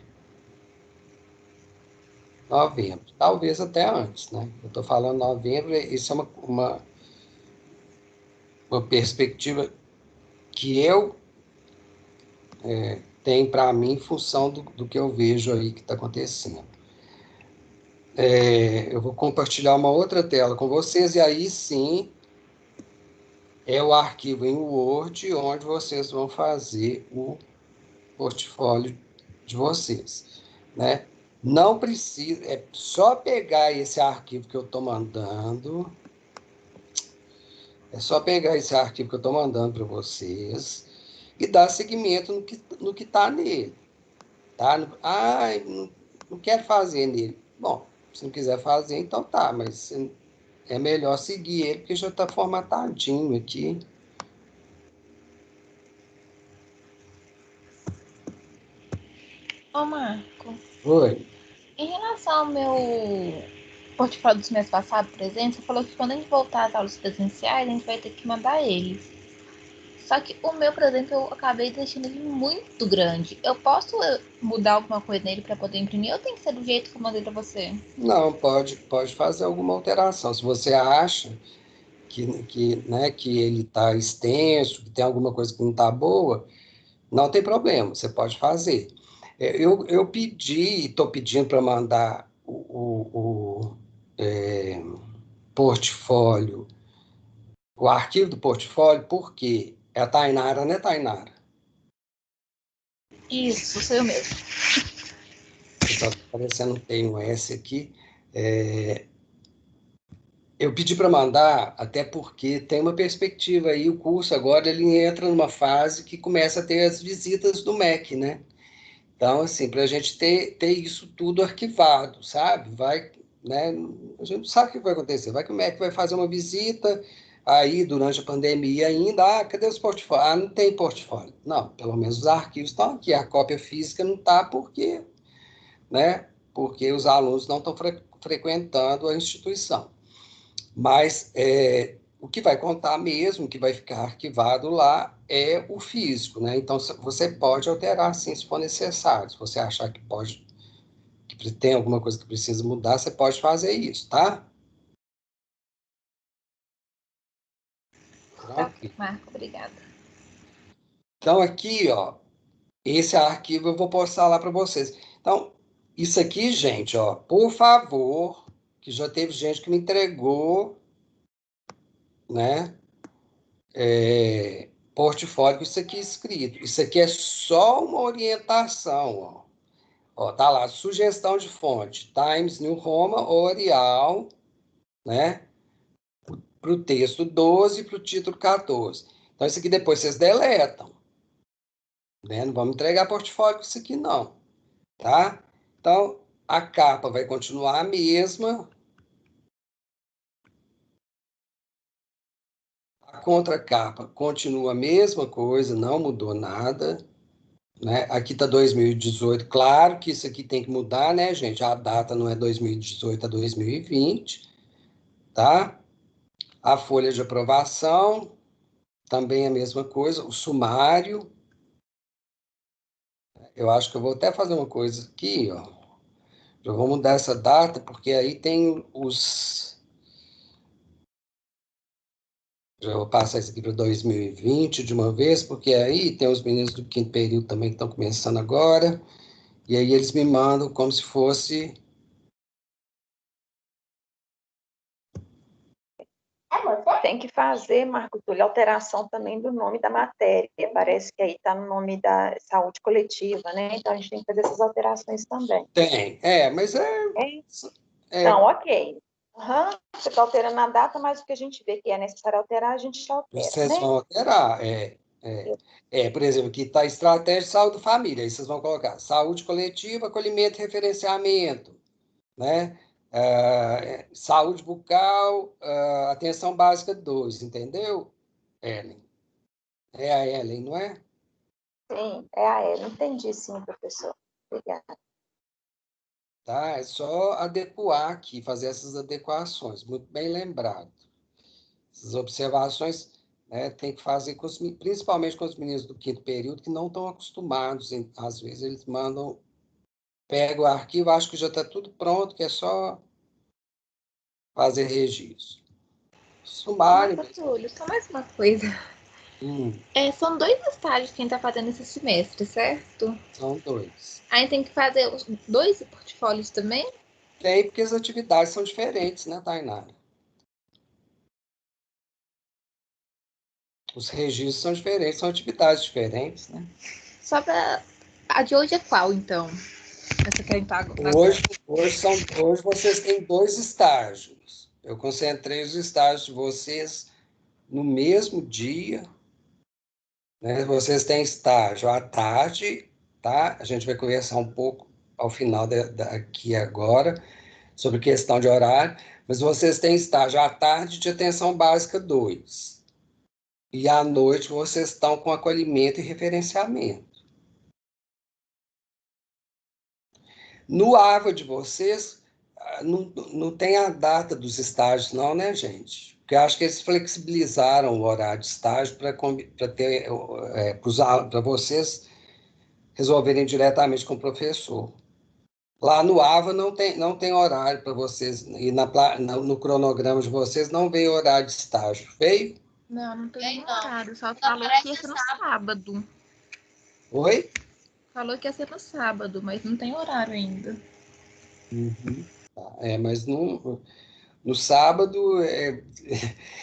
novembro. Talvez até antes, né? Eu estou falando novembro, isso é uma perspectiva que eu tenho para mim em função do que eu vejo aí que está acontecendo. Eu vou compartilhar uma outra tela com vocês, e aí sim é o arquivo em Word, onde vocês vão fazer o portfólio de vocês, né? Não precisa, é só pegar esse arquivo que eu estou mandando, para vocês e dar seguimento no que está nele, tá? Não quero fazer nele. Bom, se não quiser fazer, então tá, mas é melhor seguir ele, porque já está formatadinho aqui. Ô, Marco, Oi. em relação ao meu portfólio dos meses passados, por exemplo, você falou que quando a gente voltar às aulas presenciais, a gente vai ter que mandar eles. Só que o meu, por exemplo, eu acabei deixando ele muito grande. Eu posso mudar alguma coisa nele para poder imprimir ou tem que ser do jeito que eu mandei para você? Não, pode fazer alguma alteração. Se você acha né, que ele está extenso, que tem alguma coisa que não está boa, não tem problema, você pode fazer. Eu pedi, estou pedindo para mandar portfólio, o arquivo do portfólio, porque é a Tainara, né, Tainara? Isso, sou eu mesmo. Está aparecendo, tem um S aqui. Eu pedi para mandar, até porque tem uma perspectiva aí, o curso agora ele entra numa fase que começa a ter as visitas do MEC, né? Então, assim, para a gente ter isso tudo arquivado, sabe? Vai, né? A gente não sabe o que vai acontecer. Vai que o MEC vai fazer uma visita, aí, durante a pandemia ainda, cadê os portfólios? Não tem portfólio. Não, pelo menos os arquivos estão aqui. A cópia física não está porque, né? Porque os alunos não estão frequentando a instituição. Mas o que vai contar mesmo, que vai ficar arquivado lá, é o físico, né? Então, você pode alterar, sim, se for necessário. Se você achar que tem alguma coisa que precisa mudar, você pode fazer isso, tá? Tá, Marco, obrigada. Então, aqui, ó, esse arquivo eu vou postar lá para vocês. Então, isso aqui, gente, ó, por favor, que já teve gente que me entregou, né? Portfólio com isso aqui escrito. Isso aqui é só uma orientação, ó. Ó, tá lá, sugestão de fonte, Times New Roman ou Arial, né? Para o texto 12 e para o título 14. Então, isso aqui depois vocês deletam, né? Não vamos entregar portfólio com isso aqui, não, tá? Então, a capa vai continuar a mesma. A contracapa continua a mesma coisa, não mudou nada, né? Aqui está 2018, claro que isso aqui tem que mudar, né, gente? A data não é 2018, é 2020, tá? A folha de aprovação, também a mesma coisa. O sumário, eu acho que eu vou até fazer uma coisa aqui, ó. Eu vou mudar essa data, porque aí tem os... Já vou passar isso aqui para 2020 de uma vez, porque aí tem os meninos do quinto período também que estão começando agora, e aí eles me mandam como se fosse... Tem que fazer, Marco Túlio, alteração também do nome da matéria. Parece que aí está no nome da saúde coletiva, né? Então a gente tem que fazer essas alterações também. Tem, mas Então, ok. Você está alterando a data, mas o que a gente vê que é necessário alterar, a gente altera, vocês né? vão alterar, por exemplo, aqui está estratégia de saúde da família, aí vocês vão colocar saúde coletiva, acolhimento e referenciamento, né? Saúde bucal, atenção básica 2, entendeu, Ellen? É a Ellen, não é? Sim, é a Ellen. Entendi, sim, professor. Obrigada. Tá? É só adequar aqui, fazer essas adequações, muito bem lembrado. Essas observações, né, tem que fazer principalmente com os meninos do quinto período que não estão acostumados, às vezes eles mandam, pegam o arquivo, acho que já está tudo pronto, que é só fazer registro. Sumário. Marco Túlio, só mais uma coisa. São 2 estágios que a gente está fazendo esse semestre, certo? São 2. Aí tem que fazer os 2 portfólios também? Tem, porque as atividades são diferentes, né, Tainara? Os registros são diferentes, são atividades diferentes, né? Só para... A de hoje é qual, então? Essa que a gente tá agora. Hoje vocês têm 2 estágios. Eu concentrei os estágios de vocês no mesmo dia, né? Vocês têm estágio à tarde, tá? A gente vai conversar um pouco ao final daqui agora sobre questão de horário, mas vocês têm estágio à tarde de atenção básica 2. E à noite vocês estão com acolhimento e referenciamento. No AVA de vocês, não tem a data dos estágios, não, né, gente? Porque eu acho que eles flexibilizaram o horário de estágio para vocês resolverem diretamente com o professor. Lá no AVA não tem horário para vocês, e no cronograma de vocês não veio horário de estágio, veio? Não tem nenhum horário, só falou que ia ser no sábado. Oi? Falou que ia ser no sábado, mas não tem horário ainda. Uhum. Mas no sábado,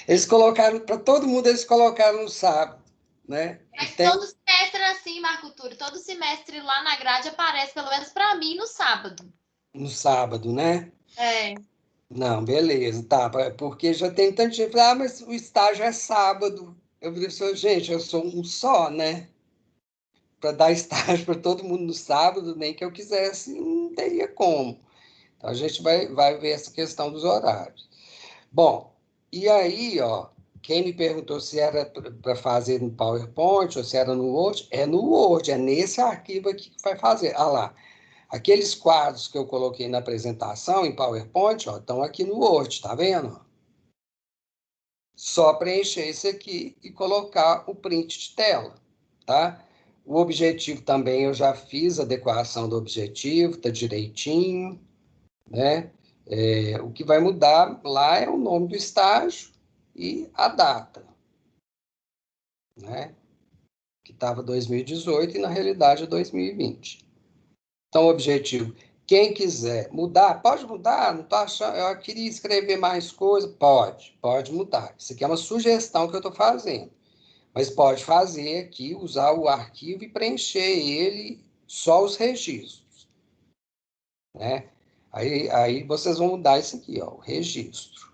eles colocaram, para todo mundo, eles colocaram no sábado, né? Mas todo semestre é assim, Marco Túlio. Todo semestre lá na grade aparece, pelo menos para mim, no sábado. No sábado, né? É. Não, beleza, tá. Porque já tem tanta gente que fala, mas o estágio é sábado. Eu falei assim, gente, eu sou um só, né? Para dar estágio para todo mundo no sábado, nem que eu quisesse, não teria como. Então, a gente vai ver essa questão dos horários. Bom, e aí, ó, quem me perguntou se era para fazer no PowerPoint ou se era no Word, é no Word, é nesse arquivo aqui que vai fazer. Ah lá, aqueles quadros que eu coloquei na apresentação em PowerPoint, ó, estão aqui no Word, tá vendo? Só preencher esse aqui e colocar o print de tela, tá? O objetivo também eu já fiz a adequação do objetivo, tá direitinho, né? O que vai mudar lá é o nome do estágio e a data, né? Que estava 2018 e na realidade é 2020. Então, o objetivo, quem quiser mudar, pode mudar, não estou achando, eu queria escrever mais coisa, pode mudar. Isso aqui é uma sugestão que eu estou fazendo. Mas pode fazer aqui, usar o arquivo e preencher ele, só os registros, né? Aí vocês vão mudar isso aqui, ó, o registro.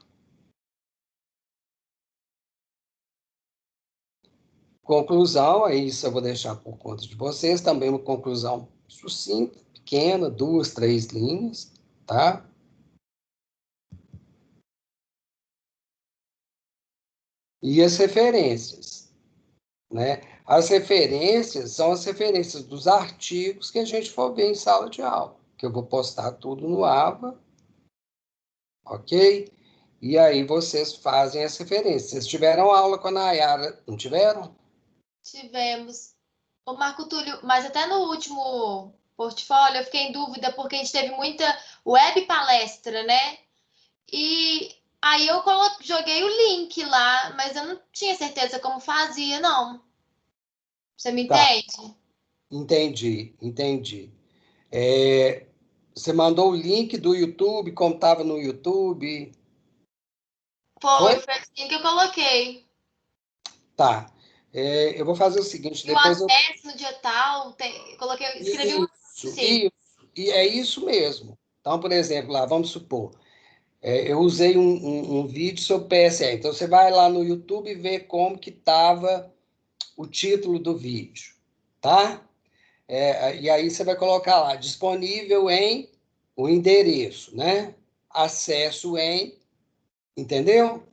Conclusão, aí isso eu vou deixar por conta de vocês, também uma conclusão sucinta, pequena, 2, 3 linhas, tá? E as referências, né? As referências são as referências dos artigos que a gente for ver em sala de aula, que eu vou postar tudo no AVA, ok? E aí vocês fazem as referências. Vocês tiveram aula com a Nayara, não tiveram? Tivemos. Ô, Marco Túlio, mas até no último portfólio eu fiquei em dúvida, porque a gente teve muita web palestra, né? E aí eu joguei o link lá, mas eu não tinha certeza como fazia, não. Você me Tá, entende? entendi. Você mandou o link do YouTube, como estava no YouTube? Foi Foi? assim que eu coloquei. Tá. Eu vou fazer o seguinte, E o depois eu... acesso no dia tal, escrevi um assim. Isso, e é isso mesmo. Então, por exemplo, lá, vamos supor, eu usei um vídeo sobre PSE. Então, você vai lá no YouTube e vê como que estava o título do vídeo, tá? E aí você vai colocar lá, disponível em o endereço, né? Acesso em, entendeu?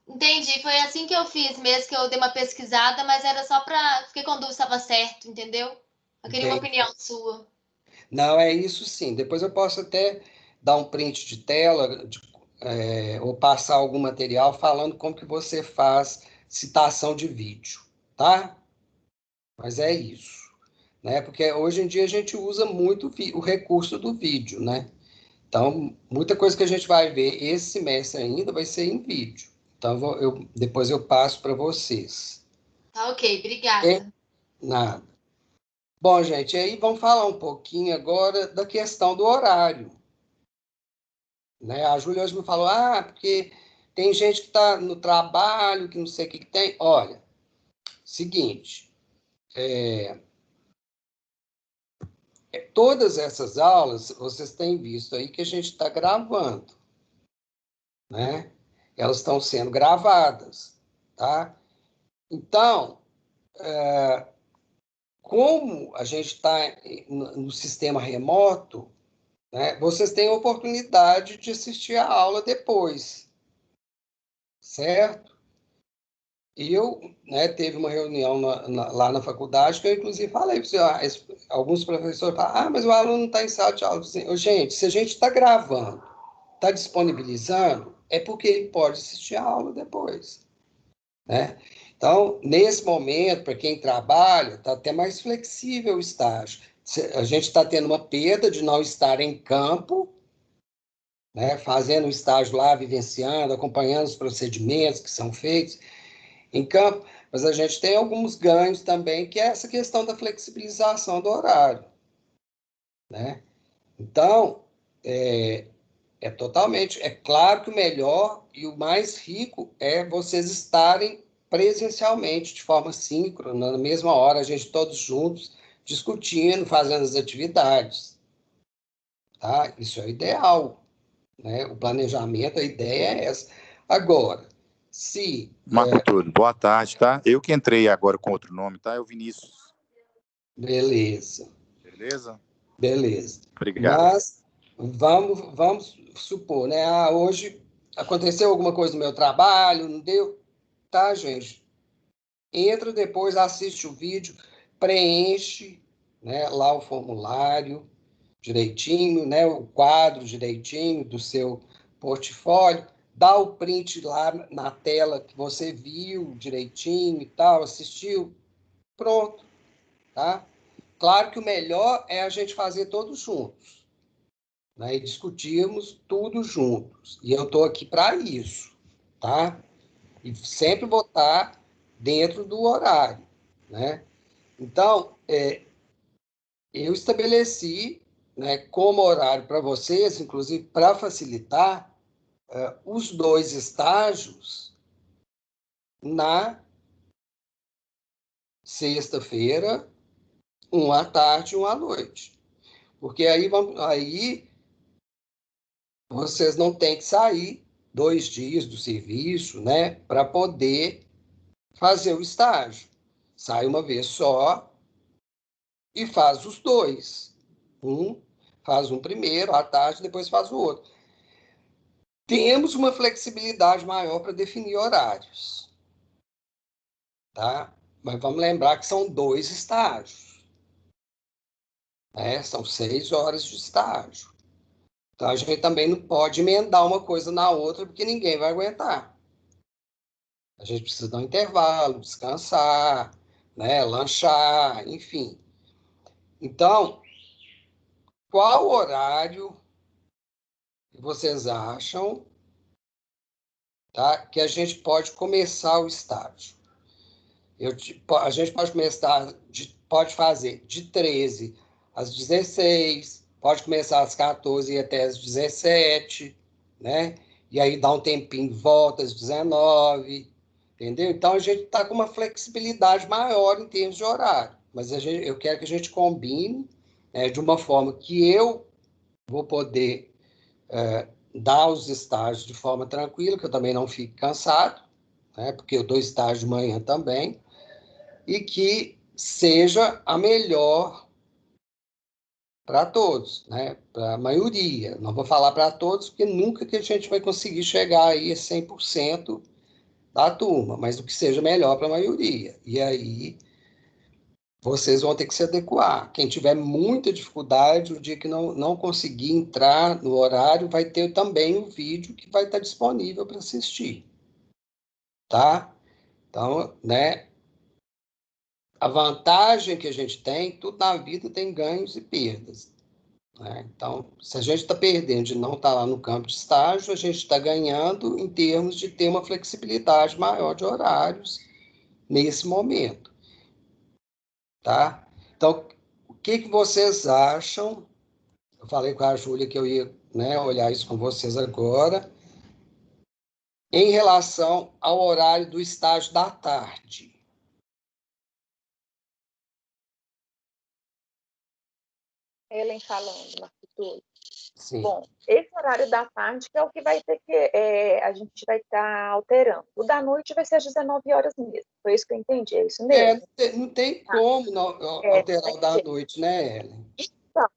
Entendi, foi assim que eu fiz mesmo, que eu dei uma pesquisada, mas era só para... Fiquei com dúvida se estava certo, entendeu? Eu queria uma Entendi. opinião sua. Não, é isso sim. Depois eu posso até dar um print de tela ou passar algum material falando como que você faz citação de vídeo, tá? Mas é isso, né? Porque hoje em dia a gente usa muito o recurso do vídeo, né? Então, muita coisa que a gente vai ver esse semestre ainda vai ser em vídeo. Então, depois eu passo para vocês. Tá ok, E, obrigada. nada. Bom, gente, aí vamos falar um pouquinho agora da questão do horário, né? A Júlia hoje me falou, porque tem gente que está no trabalho, que não sei o que tem. Olha, seguinte, todas essas aulas, vocês têm visto aí que a gente está gravando, né? Elas estão sendo gravadas, tá? Então, como a gente está no sistema remoto, né, vocês têm a oportunidade de assistir a aula depois, certo? E teve uma reunião lá na faculdade que eu, inclusive, falei para você, alguns professores falam, mas o aluno não está em sala de aula. Assim, gente, se a gente está gravando, está disponibilizando, é porque ele pode assistir a aula depois, né? Então, nesse momento, para quem trabalha, está até mais flexível o estágio. A gente está tendo uma perda de não estar em campo, né, fazendo o estágio lá, vivenciando, acompanhando os procedimentos que são feitos. em campo, mas a gente tem alguns ganhos também, que é essa questão da flexibilização do horário, né? Então, é claro que o melhor e o mais rico é vocês estarem presencialmente, de forma síncrona, na mesma hora, a gente todos juntos, discutindo, fazendo as atividades, tá? Isso é o ideal, né? O planejamento, a ideia é essa. Agora, se... Marco Túlio, boa tarde, tá? Eu que entrei agora com outro nome, tá? É o Vinícius. Beleza. Beleza? Beleza. Obrigado. Mas vamos supor, né? Hoje aconteceu alguma coisa no meu trabalho, não deu? Tá, gente? Entra depois, assiste o vídeo, preenche, né, lá o formulário direitinho, né, o quadro direitinho do seu portfólio, dá o print lá na tela que você viu direitinho e tal, assistiu, pronto, tá? Claro que o melhor é a gente fazer todos juntos, né, e discutirmos tudo juntos. E eu estou aqui para isso, tá? E sempre vou estar dentro do horário, né? Então, eu estabeleci, né, como horário para vocês, inclusive para facilitar, os 2 estágios na sexta-feira, um à tarde e um à noite. Porque aí vocês não têm que sair 2 dias do serviço, né, para poder fazer o estágio. Sai uma vez só e faz os 2. Faz um primeiro, à tarde, depois faz o outro. Temos uma flexibilidade maior para definir horários, tá? Mas vamos lembrar que são 2 estágios, né? São 6 horas de estágio. Então, a gente também não pode emendar uma coisa na outra, porque ninguém vai aguentar. A gente precisa dar um intervalo, descansar, né? Lanchar, enfim. Então, qual horário que vocês acham, tá, que a gente pode começar o estágio? A gente pode fazer de 13 às 16, pode começar às 14 e até às 17, né? E aí dá um tempinho, volta às 19, entendeu? Então, a gente está com uma flexibilidade maior em termos de horário, mas eu quero que a gente combine, né, de uma forma que eu vou poder dar os estágios de forma tranquila, que eu também não fique cansado, né? Porque eu dou estágio de manhã também, e que seja a melhor para todos, né? Para a maioria. Não vou falar para todos, porque nunca que a gente vai conseguir chegar aí a 100% da turma, mas o que seja melhor para a maioria. E aí vocês vão ter que se adequar. Quem tiver muita dificuldade, o dia que não conseguir entrar no horário, vai ter também o vídeo que vai estar disponível para assistir. Tá? Então, né? A vantagem que a gente tem, tudo na vida tem ganhos e perdas, né? Então, se a gente está perdendo de não estar lá no campo de estágio, a gente está ganhando em termos de ter uma flexibilidade maior de horários nesse momento, tá? Então, o que vocês acham? Eu falei com a Júlia que eu ia, né, olhar isso com vocês agora, em relação ao horário do estágio da tarde. Ellen falando, Marco Túlio. Sim. Bom, esse horário da tarde que é o que vai ter que a gente vai estar alterando. O da noite vai ser às 19 horas mesmo. Foi isso que eu entendi, é isso mesmo? Não tem como alterar o da noite, né, Ellen? Então,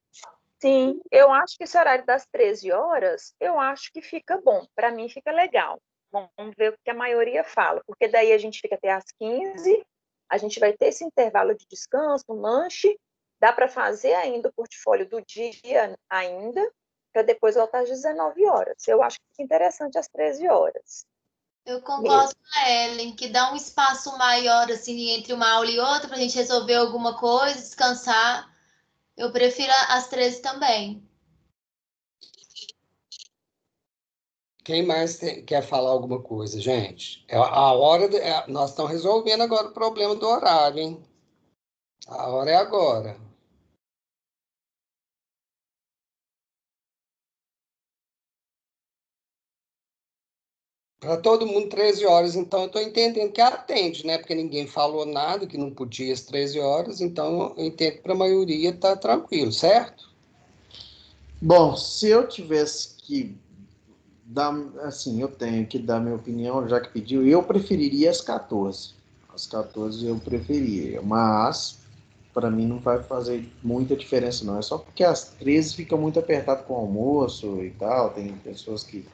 sim, eu acho que esse horário das 13 horas, eu acho que fica bom. Para mim fica legal. Vamos ver o que a maioria fala, porque daí a gente fica até às 15, a gente vai ter esse intervalo de descanso, um lanche, dá para fazer ainda o portfólio do dia ainda, para depois voltar às 19 horas. Eu acho que fica interessante às 13 horas. Eu concordo com a Ellen, que dá um espaço maior assim entre uma aula e outra para a gente resolver alguma coisa, descansar. Eu prefiro às 13 também. Quem mais quer falar alguma coisa, gente? É a hora. Nós estamos resolvendo agora o problema do horário, hein? A hora é agora. Para todo mundo, 13 horas, então eu estou entendendo que atende, né? Porque ninguém falou nada, que não podia às 13 horas, então eu entendo que para a maioria está tranquilo, certo? Bom, se eu tivesse que dar, assim, eu tenho que dar minha opinião, já que pediu, eu preferiria as 14. As 14 eu preferia, mas para mim não vai fazer muita diferença não. É só porque às 13 fica muito apertado com o almoço e tal, tem pessoas que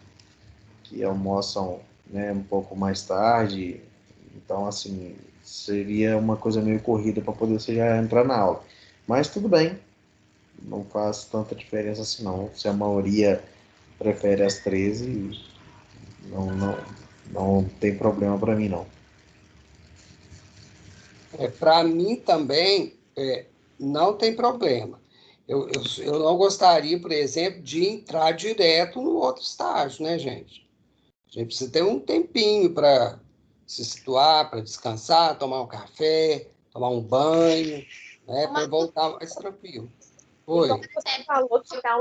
almoçam, né, um pouco mais tarde, então assim, seria uma coisa meio corrida para poder você já entrar na aula. Mas tudo bem, não faz tanta diferença assim não. Se a maioria prefere as 13, não tem problema para mim não. Para mim também não tem problema. Eu não gostaria, por exemplo, de entrar direto no outro estágio, né, gente? A gente precisa ter um tempinho para se situar, para descansar, tomar um café, tomar um banho, né, para voltar mais tranquilo. Oi. Então, você falou que dá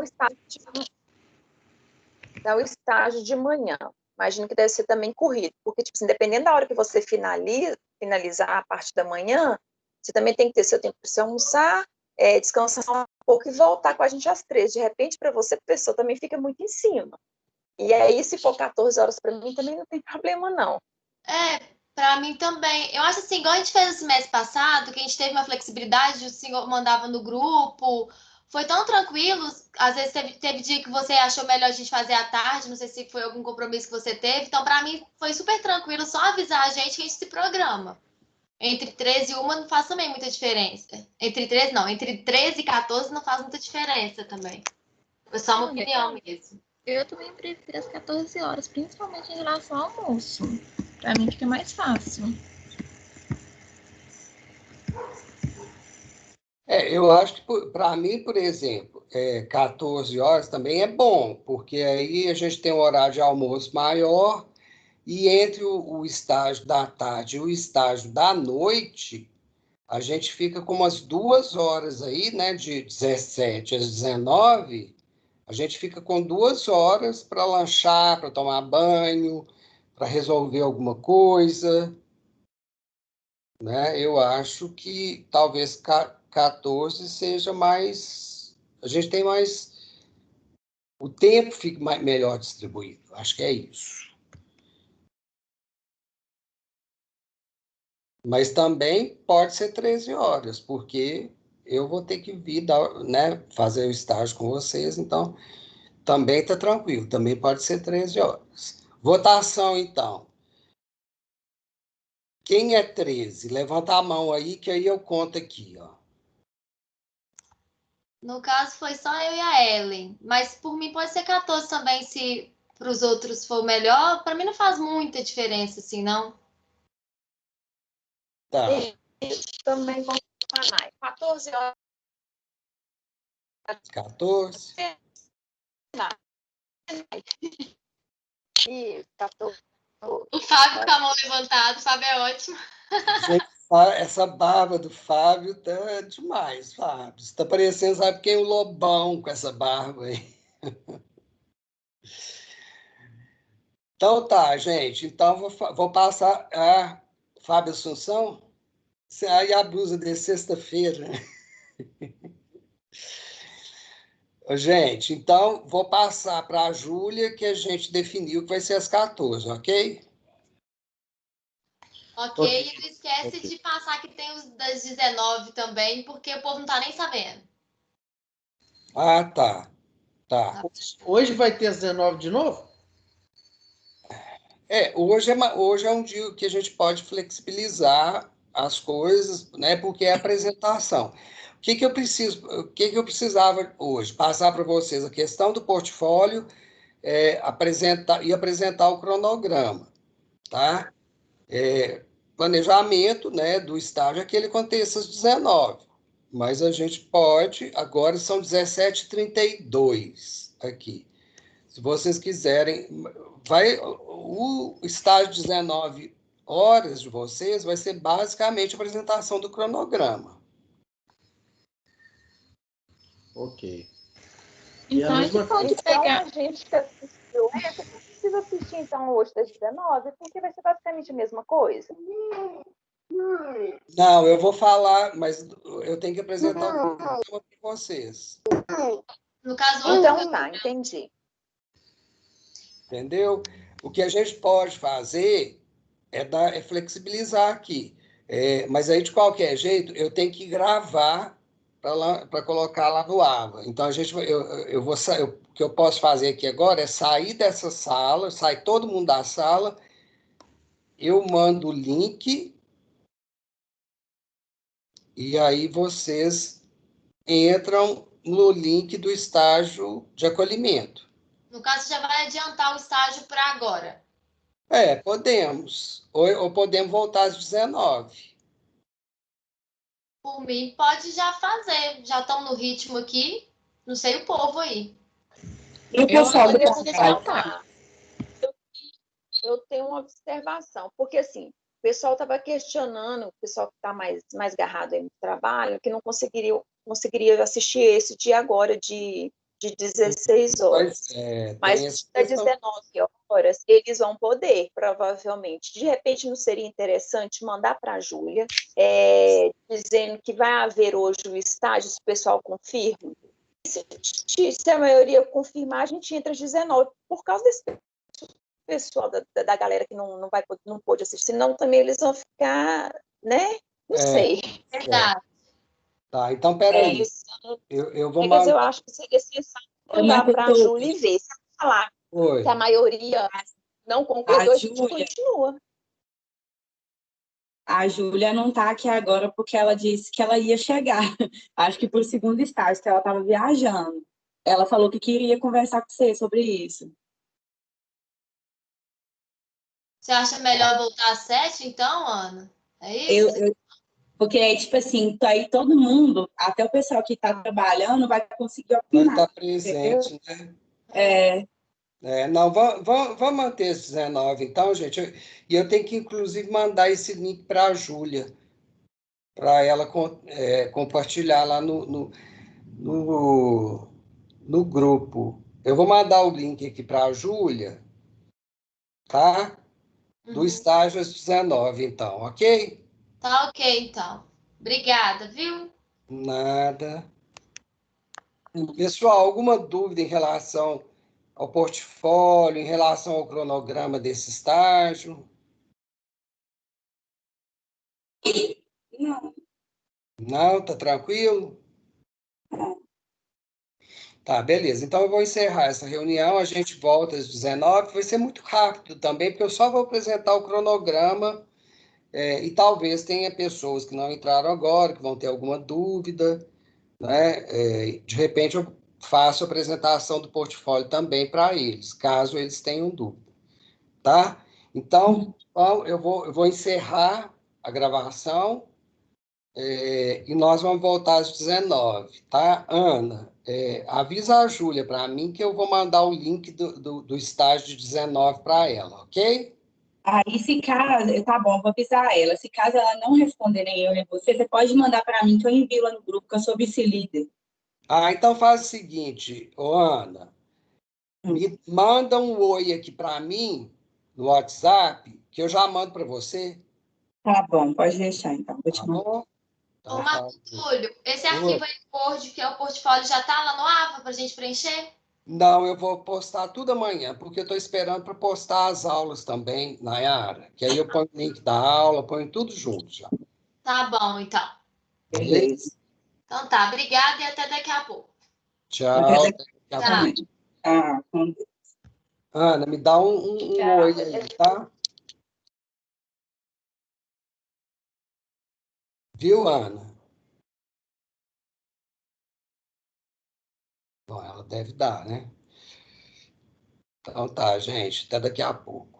o estágio de manhã. Imagino que deve ser também corrido, porque, tipo assim, dependendo da hora que você finalizar a parte da manhã, você também tem que ter seu tempo para você almoçar, descansar um pouco e voltar com a gente às 13. De repente, para você, a pessoa também fica muito em cima. E aí, se for 14 horas para mim, também não tem problema, não. Pra mim também. Eu acho assim, igual a gente fez esse mês passado, que a gente teve uma flexibilidade, o senhor mandava no grupo, foi tão tranquilo. Às vezes teve dia que você achou melhor a gente fazer à tarde, não sei se foi algum compromisso que você teve. Então, pra mim, foi super tranquilo, só avisar a gente que a gente se programa. Entre 13 e 1 não faz também muita diferença. Entre 13 não, entre 13 e 14 não faz muita diferença também. Foi só uma opinião mesmo. Eu também prefiro as 14 horas, principalmente em relação ao almoço. Pra mim fica mais fácil. Eu acho que, para mim, por exemplo, 14 horas também é bom, porque aí a gente tem um horário de almoço maior e entre o estágio da tarde e o estágio da noite, a gente fica com umas 2 horas aí, né, de 17 às 19, a gente fica com 2 horas para lanchar, para tomar banho, para resolver alguma coisa, né? Eu acho que talvez 14 seja mais. A gente tem mais. O tempo fica melhor distribuído. Acho que é isso. Mas também pode ser 13 horas, porque eu vou ter que vir né, fazer o estágio com vocês, então também está tranquilo. Também pode ser 13 horas. Votação, então. Quem é 13? Levanta a mão aí, que aí eu conto aqui, ó. No caso, foi só eu e a Ellen. Mas por mim pode ser 14 também, se para os outros for melhor. Para mim não faz muita diferença, assim, não. Tá. Também vamos falar. 14 horas. 14. E 14. O Fábio com a mão levantada, o Fábio é ótimo. Gente, essa barba do Fábio tá demais, Fábio. Você tá parecendo, sabe quem? O Lobão com essa barba aí. Então tá, gente. Então vou passar a Fábio Assunção. Aí a blusa de sexta-feira. Gente, então vou passar para a Júlia, que a gente definiu que vai ser às 14, ok? Ok, e não esquece de passar que tem os das 19 também, porque o povo não tá nem sabendo. Ah, tá. Tá. Hoje vai ter às 19 de novo? Hoje é um dia que a gente pode flexibilizar as coisas, né? Porque é apresentação. O que eu preciso, o que eu precisava hoje? Passar para vocês a questão do portfólio, apresentar o cronograma, tá? Planejamento, né, do estágio é que ele aconteça às 19, mas a gente pode, agora são 17h32 aqui. Se vocês quiserem, o estágio de 19 horas de vocês vai ser basicamente a apresentação do cronograma. Ok. Então, a gente pode Então, pegar. a gente que assistiu essa não precisa assistir, então, hoje das 19, porque vai ser basicamente a mesma coisa. Não, eu vou falar, mas eu tenho que apresentar o cronograma para vocês. No caso, ontem Então, tá, entendi. Entendeu? O que a gente pode fazer é flexibilizar aqui. Mas aí, de qualquer jeito, eu tenho que gravar para colocar lá no AVA. Então, eu vou sair. O que eu posso fazer aqui agora é sair dessa sala, sai todo mundo da sala, eu mando o link, e aí vocês entram no link do estágio de acolhimento. no caso, já vai adiantar o estágio para agora. Podemos. Ou podemos voltar às 19. Por mim, pode já fazer. Já estamos no ritmo aqui. Não sei o povo aí. E o pessoal do poderia fazer trabalho? só tá. Eu tenho uma observação, porque assim, o pessoal estava questionando, o pessoal que está mais agarrado aí no trabalho, que não conseguiria assistir esse dia agora de 16 horas. Mas Tem essa às questão. 19 horas, eles vão poder, provavelmente. De repente, não seria interessante mandar para a Júlia, dizendo que vai haver hoje o estágio, se o pessoal confirma. Se a maioria confirmar, a gente entra às 19, por causa desse pessoal da galera que não pôde assistir, senão também eles vão ficar, né? Não sei. Verdade. Tá, então peraí. Eu vou Mas eu mandar. acho que seria sensato mandar para a Júlia e ver. Se ela falar Oi. que a maioria não concordou, a gente continua. A Júlia não está aqui agora porque ela disse que ela ia chegar. Acho que por segundo estágio, que ela estava viajando. Ela falou que queria conversar com você sobre isso. Você acha melhor voltar às 7, então, Ana? É isso? Porque, tipo assim, aí todo mundo, até o pessoal que está trabalhando, vai conseguir Vai opinar. estar presente, né? Não, vamos manter esse 19, então, gente. E eu tenho que, inclusive, mandar esse link para a Júlia, para ela compartilhar lá no grupo. Eu vou mandar o link aqui para a Júlia, tá? Do estágio às 19, então, ok? Tá ok, então. Obrigada, viu? Nada. Pessoal, alguma dúvida em relação ao portfólio, em relação ao cronograma desse estágio? Não. Não, tá tranquilo? Tá, beleza. Então eu vou encerrar essa reunião, a gente volta às 19, vai ser muito rápido também, porque eu só vou apresentar o cronograma, e talvez tenha pessoas que não entraram agora, que vão ter alguma dúvida, né? De repente eu faço a apresentação do portfólio também para eles, caso eles tenham dúvida, tá? Então, eu vou encerrar a gravação, e nós vamos voltar às 19, tá? Ana, avisa a Júlia para mim que eu vou mandar o link do estágio de 19 para ela, ok? Aí, se caso, tá bom, vou avisar ela. Se caso ela não responder nem eu nem você pode mandar para mim, que eu envio lá no grupo, que eu sou vice-líder. Então faz o seguinte, Ana, me manda um oi aqui para mim no WhatsApp, que eu já mando para você. Tá bom, pode deixar, então. Vou te mandar. Bom? Ô, Marco Túlio, esse arquivo aí do Word, que é o portfólio, já tá lá no AVA pra gente preencher? Não, eu vou postar tudo amanhã, porque eu estou esperando para postar as aulas também, Nayara. Que aí eu ponho o link da aula, ponho tudo junto já. Tá bom, então. Beleza. Então tá, obrigada e até daqui a pouco. Tchau. Tchau. Tá. Ana, me dá um oi aí, tá? Viu, Ana? Bom, ela deve dar, né? Então tá, gente. Até daqui a pouco.